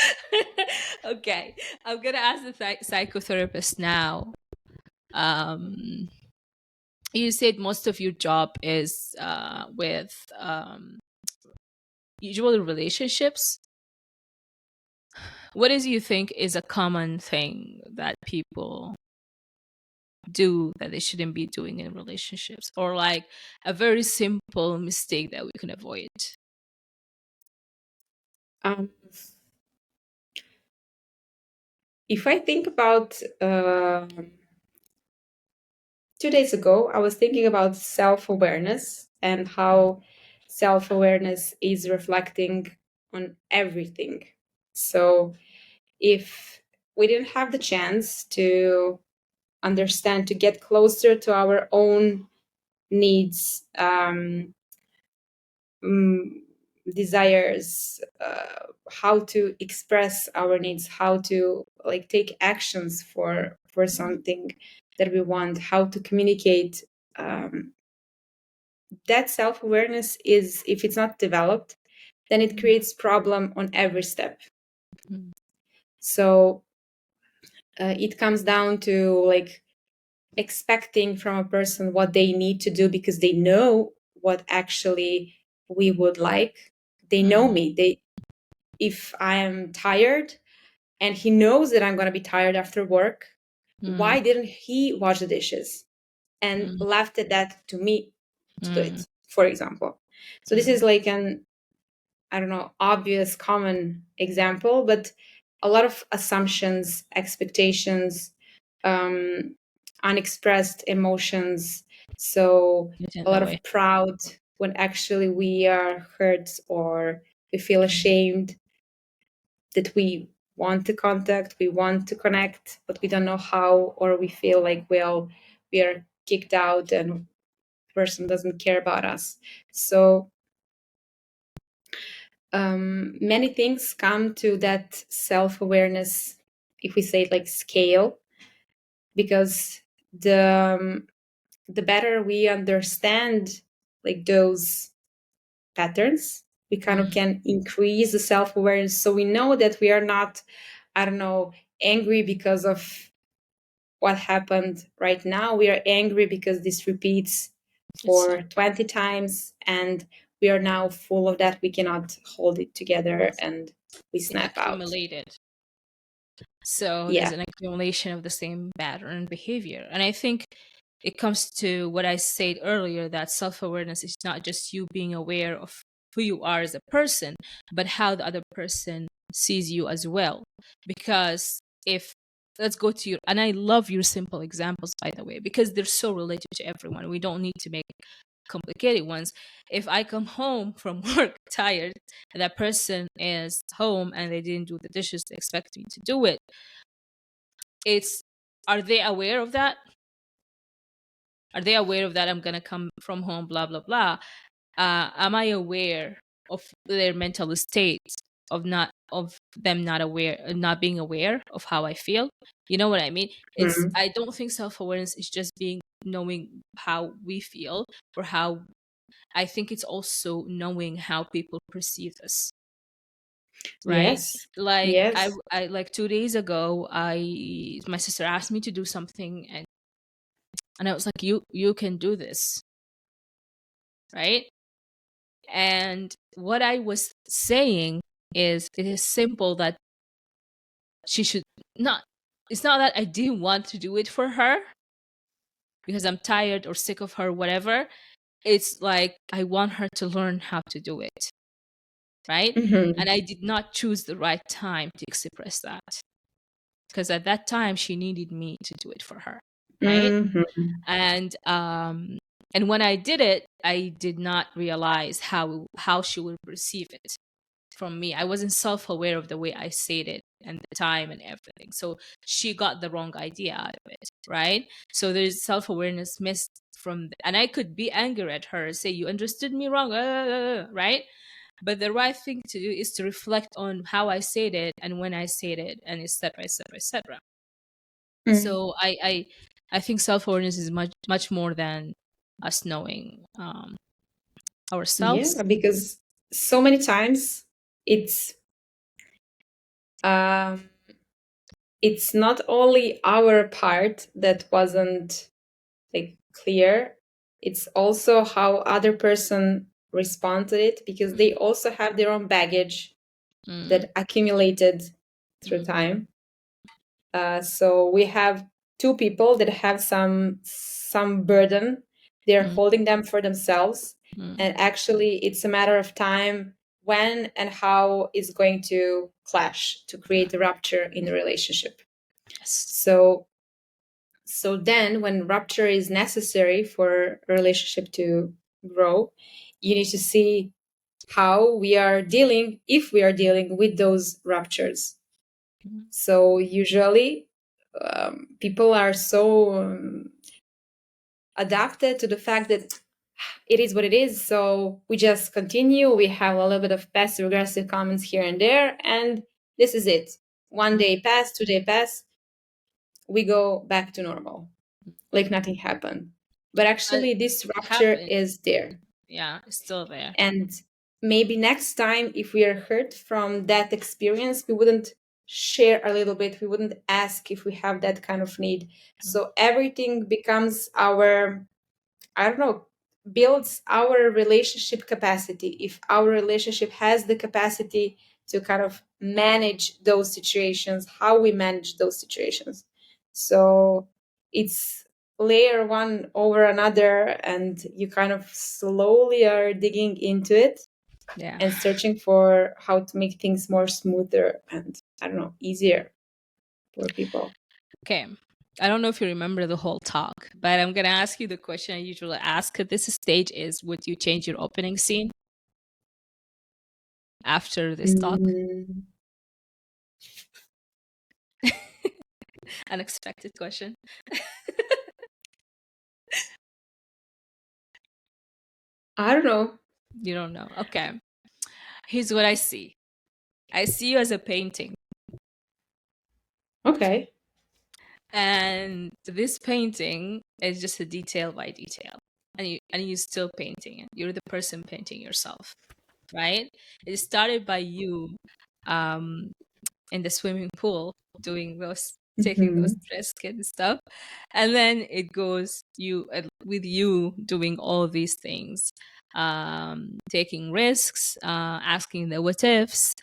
Okay, I'm gonna ask the psychotherapist now. Um, you said most of your job is with usually relationships. what is you think is a common thing that people do that they shouldn't be doing in relationships, or like a very simple mistake that we can avoid? Um, if I think about 2 days ago, I was thinking about self awareness and how self awareness is reflecting on everything. So, if we didn't have the chance to understand, to get closer to our own needs, mm, desires, how to express our needs, how to like take actions for something that we want, how to communicate, that self-awareness is, if it's not developed, then it creates problem on every step. Mm. So it comes down to like expecting from a person what they need to do because they know what actually we would like. They know me. They, if I am tired and he knows that I'm going to be tired after work, Mm. why didn't he wash the dishes and Mm. left it that to me to do Mm. it, for example? So this Mm. is like an, I don't know, obvious common example, but a lot of assumptions, expectations, um, unexpressed emotions. So Get in a the lot way. of proud when actually we are hurt or we feel ashamed that we want to contact, we want to connect, but we don't know how, or we feel like, well, we are kicked out and person doesn't care about us. So many things come to that self-awareness, if we say it like scale, because the better we understand like those patterns, we kind of Mm. can increase the self-awareness, so we know that we are not, I don't know, angry because of what happened right now. We are angry because this repeats It's for 20 times and we are now full of that. We cannot hold it together and we it snap out. accumulated. So there's Yeah. an accumulation of the same pattern behavior. And I think it comes to what I said earlier, that self awareness is not just you being aware of who you are as a person, but how the other person sees you as well. Because if, let's go to your, and I love your simple examples, by the way, because they're so related to everyone. We don't need to make complicated ones. If I come home from work tired and that person is home and they didn't do the dishes, they expect me to do it, it's, are they aware of that? Are they aware of that? I'm gonna come from home, blah blah blah. Am I aware of their mental state, of not, of them not aware, not being aware of how I feel? You know what I mean? It's, Mhm. I don't think self awareness is just being, knowing how we feel or how, I think it's also knowing how people perceive us, right? Yes. Like Yes. I like 2 days ago, my sister asked me to do something, and I was like, you can do this, right? And what I was saying is, it is simple that she should not. It's not that I didn't want to do it for her because I'm tired or sick of her, whatever. It's like I want her to learn how to do it, right? Hmm. And I did not choose the right time to express that, because at that time she needed me to do it for her, right? Hmm. And when I did it, I did not realize how she would perceive it from me. I wasn't self-aware of the way I said it and the time and everything, so she got the wrong idea out of it, right? So there's self-awareness missed from and I could be angry at her, say you understood me wrong, right? But the right thing to do is to reflect on how I said it and when I said it, and it's step by step, etc. So I think self-awareness is much more than us knowing ourselves. Yeah, because so many times it's um it's not only our part that wasn't like clear, it's also how other person respond to it, because they also have their own baggage Mm. that accumulated through time. So we have two people that have some burden. They're Mm, holding them for themselves, mm, and actually, it's a matter of time when and how it's going to clash to create a rupture in the relationship. yes. So then, when rupture is necessary for a relationship to grow, you need to see how we are dealing, if we are dealing with those ruptures. Mm, So usually, people are so adapted to the fact that it is what it is. So we just continue. We have a little bit of passive aggressive comments here and there, and this is it. One mm. day pass, 2 day pass, we go back to normal, like nothing happened. But But actually, this it rupture happened. is there. Yeah, it's still there. And maybe next time, if we are hurt from that experience, we wouldn't share a little bit. We wouldn't ask if we have that kind of need. Mm, So everything becomes our, I don't know, builds our relationship capacity. If our relationship has the capacity to kind of manage those situations, how we manage those situations. So it's layer one over another, and you kind of slowly are digging into it yeah. and searching for how to make things more smoother and, I don't know, easier for people. Okay. I don't know if you remember the whole talk, but I'm gonna ask you the question I usually ask at this stage: is would you change your opening scene after this talk? Mm, Unexpected question. I don't know. You don't know. Okay. Here's what I see. I see you as a painting. Okay. And this painting is just a detail by detail. And you're still painting it. You're the person painting yourself, right? It started by you um in the swimming pool doing those taking those Mhm. risk and stuff, and then it goes you with you doing all these things, taking risks, asking the what ifs.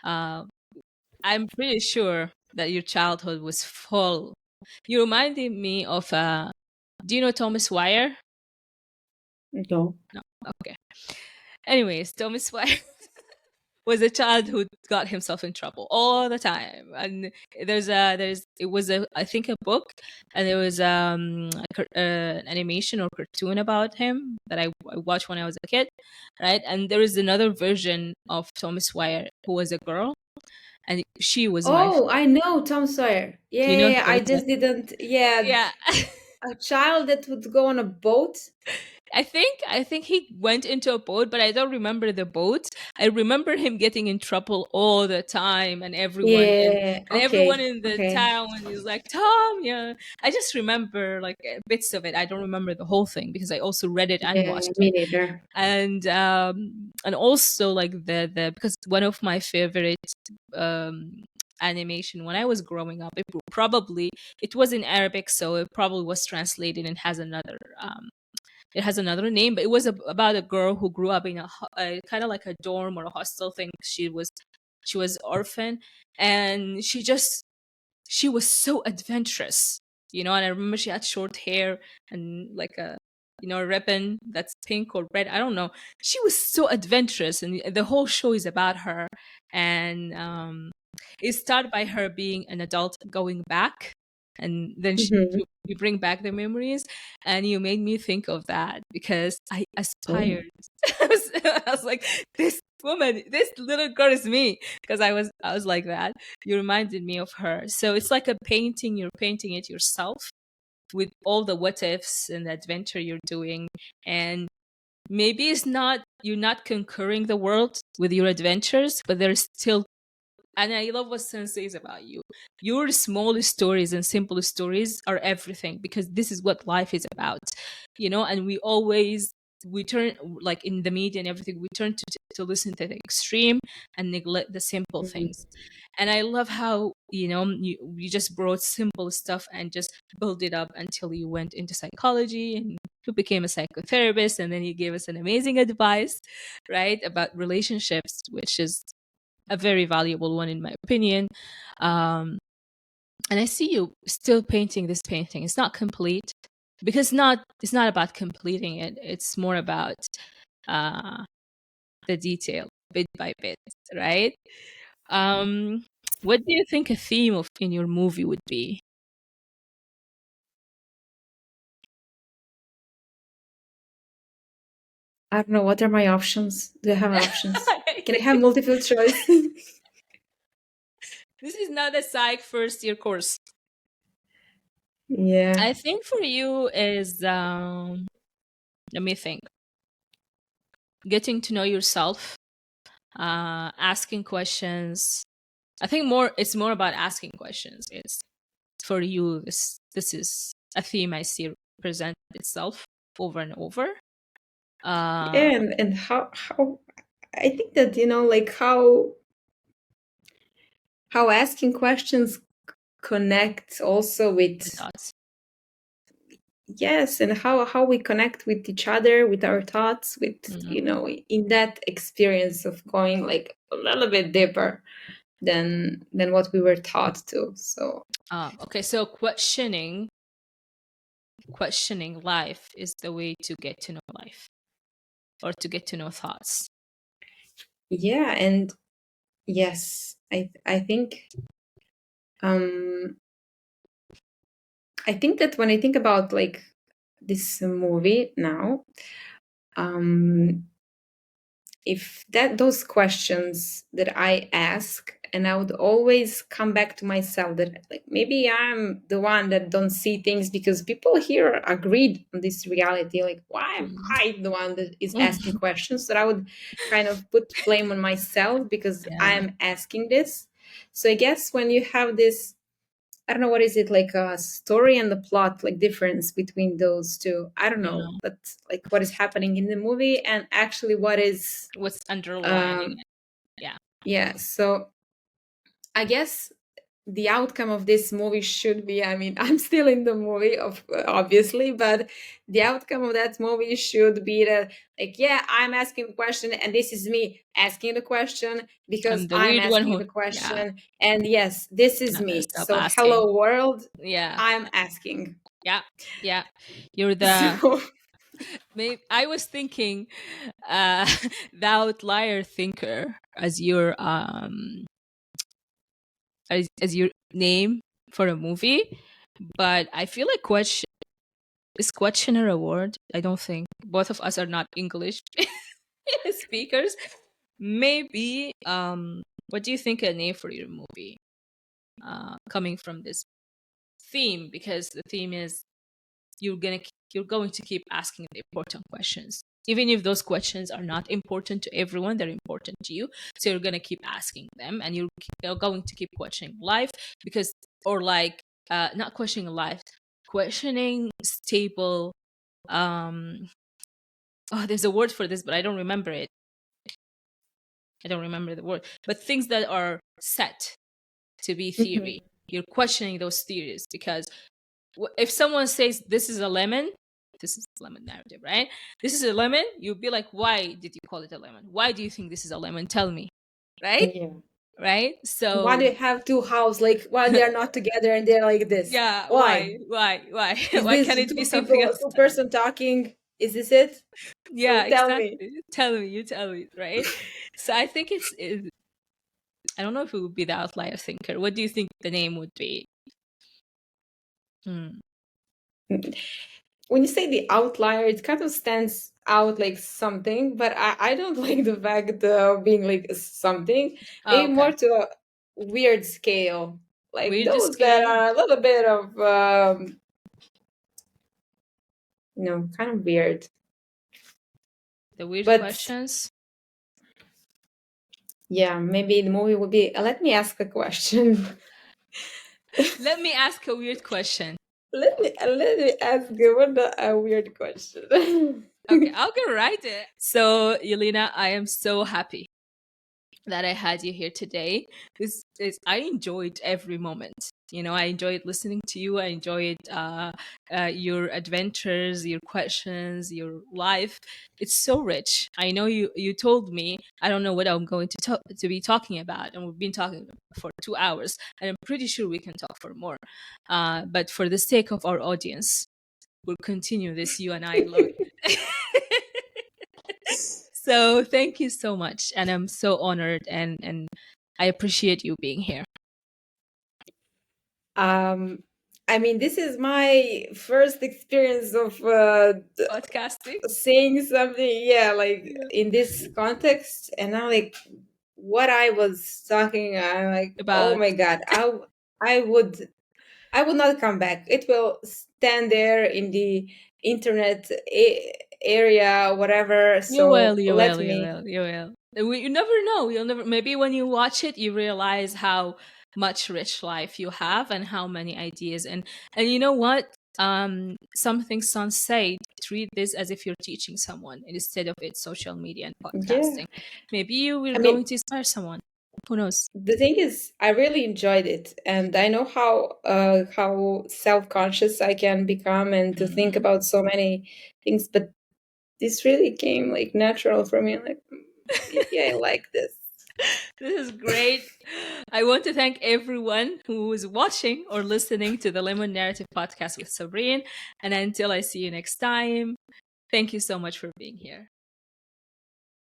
uh, I'm pretty sure that your childhood was full. You reminded me of do you know Thomas Wire? No. No. Okay. Anyways, Thomas Wire was a child who got himself in trouble all the time. And there's it was a I think a book, and there was an animation or cartoon about him that I watched when I was a kid, right? And there is another version of Thomas Wire who was a girl, and she was my Oh, I know Tom Sawyer. Yeah, you yeah, know yeah. I Thomas Wire? just didn't. Yeah, Yeah. a child that would go on a boat. I think he went into a boat, but I don't remember the boat. I remember him getting in trouble all the time, and Yeah. everyone Okay. in the Okay. town is like, Tom, yeah. I just remember like bits of it. I don't remember the whole thing because I also read it and Yeah. watched it. Me neither. And also like the because one of my favorite um animation when I was growing up, it was in Arabic, so it probably was translated and has another name, but it was about a girl who grew up in a kind of like a dorm or a hostel thing. She was orphan, and she was so adventurous, and I remember she had short hair and like a ribbon that's pink or red, I don't know. She was so adventurous, and the whole show is about her. And it started by her being an adult going back, and then Hmm. you bring back the memories. And you made me think of that because I Oh. aspired. I was like, this woman, this little girl is me, because I was like that. You reminded me of her. So it's like a painting. You're painting it yourself with all the what ifs and the adventure you're doing. And maybe it's not you're not conquering the world with your adventures, but there's still, and I love what Sen says about you. Your smallest stories and simplest stories are everything, because this is what life is about, and we turn, like in the media and everything, we turn to listen to the extreme and neglect the simple Mhm. things. And I love how, you just brought simple stuff and just build it up until you went into psychology and you became a psychotherapist, and then you gave us an amazing advice, right, about relationships, which is a very valuable one in my opinion. Um, and I see you still painting this painting. It's not complete because it's not about completing it. It's more about uh, the detail, bit by bit, right? What do you think a theme of in your movie would be? I don't know. What are my options? Do I have options? Can I have multiple choice? This is not a psych first year course. Yeah. I think for you is let me think. Getting to know yourself, asking questions. I think it's more about asking questions. It's for you this is a theme I see present itself over and over. Yeah, and how I think that, like how asking questions connect also The with, thoughts. yes, and how we connect with each other, with our thoughts, with, Mhm. in that experience of going like a little bit deeper than what we were taught to. So Okay, so questioning life is the way to get to know life or to get to know thoughts. yeah, and yes, um I think that when I think about like this movie now, um if that those questions that I ask, and I would always come back to myself that like maybe I'm the one that don't see things, because people here agreed on this reality, like why am Mm. I the one that is asking questions? So I would kind of put blame on myself because I Yeah, am asking this. So I guess when you have this, I don't know, what is it, like a story and the plot, like difference between those two. I don't know, yeah. but like what is happening in the movie and actually what is, What's underlining um it? Yeah. yeah. So I guess the outcome of this movie should be, I mean, I'm still in the movie of obviously, but the outcome of that movie should be that, like, yeah, I'm asking a question and this is me asking the question because I'm the I'm weird one asking who, the yeah, question, and yes, this is not gonna me. stop So asking. hello world, Yeah, I'm asking. yeah, yeah. You're the So maybe I was thinking uh the outlier thinker as as your name for a movie, but I feel like questioner a word. I don't think both of us are not English speakers. Maybe what do you think a name for your movie? Coming from this theme, because the theme is you're going to keep asking the important questions, even if those questions are not important to everyone. They're important to you, so you're going to keep asking them, and you're going to keep questioning life, because or like not questioning life, questioning stable um oh, there's a word for this but I don't remember it. I don't remember the word, but things that are set to be theory. Mhm. You're questioning those theories because if someone says this is a lemon, this is lemon narrative, right? This is a lemon. You'll be like, why did you call it a lemon? Why do you think this is a lemon? Tell me, right? Yeah. Right. Why do So you have two houses? Like why they are not together and they're like this? yeah, Why? why Is why this can't it be two something people, else? two person talking? Is this it? So Yeah, tell me. exactly. Tell me, you tell me, right? So I think I don't know if it would be the outlier thinker. What do you think the name would be? Hmm. When you say the outlier, it kind of stands out like something, but I don't like the fact of being like something. Oh, Maybe okay. more to a weird scale, like Weird those that scale, are a little bit of, kind of weird. the weird But questions. yeah, maybe the movie would be. Let me ask a question. Let me ask a weird question. Let me ask you a weird question. Okay, I'll go write it. So, Yelena, I am so happy that I had you here today. This is I enjoyed every moment. You know, I enjoyed listening to you. I enjoyed your adventures, your questions, your life. It's so rich. I know you told me I don't know what I'm going to be talking about, and we've been talking for 2 hours, and I'm pretty sure we can talk for more. But for the sake of our audience, we'll continue this you and I alone. So thank you so much, and I'm so honored, and I appreciate you being here. Um, I mean, this is my first experience of Podcasting. saying something, yeah, like Yeah. in this context, and now like what I was talking, I'm like, oh About my god, I would I would not come back. It will stand there in the internet area, whatever. you So will, you let will, you me, will, you will. You never know. You'll never. Maybe when you watch it, you realize how much rich life you have and how many ideas. And you know what? Something Son said. Treat this as if you're teaching someone instead of it's social media and yeah. podcasting. Maybe you were I going mean, to inspire someone. Who knows? the thing is, I really enjoyed it, and I know how self-conscious I can become and to think Mm. about so many things, but this really came like natural for me. Like, maybe I like this. This is great. I want to thank everyone who is watching or listening to the Lemon Narrative podcast with Sabreen. And until I see you next time, thank you so much for being here.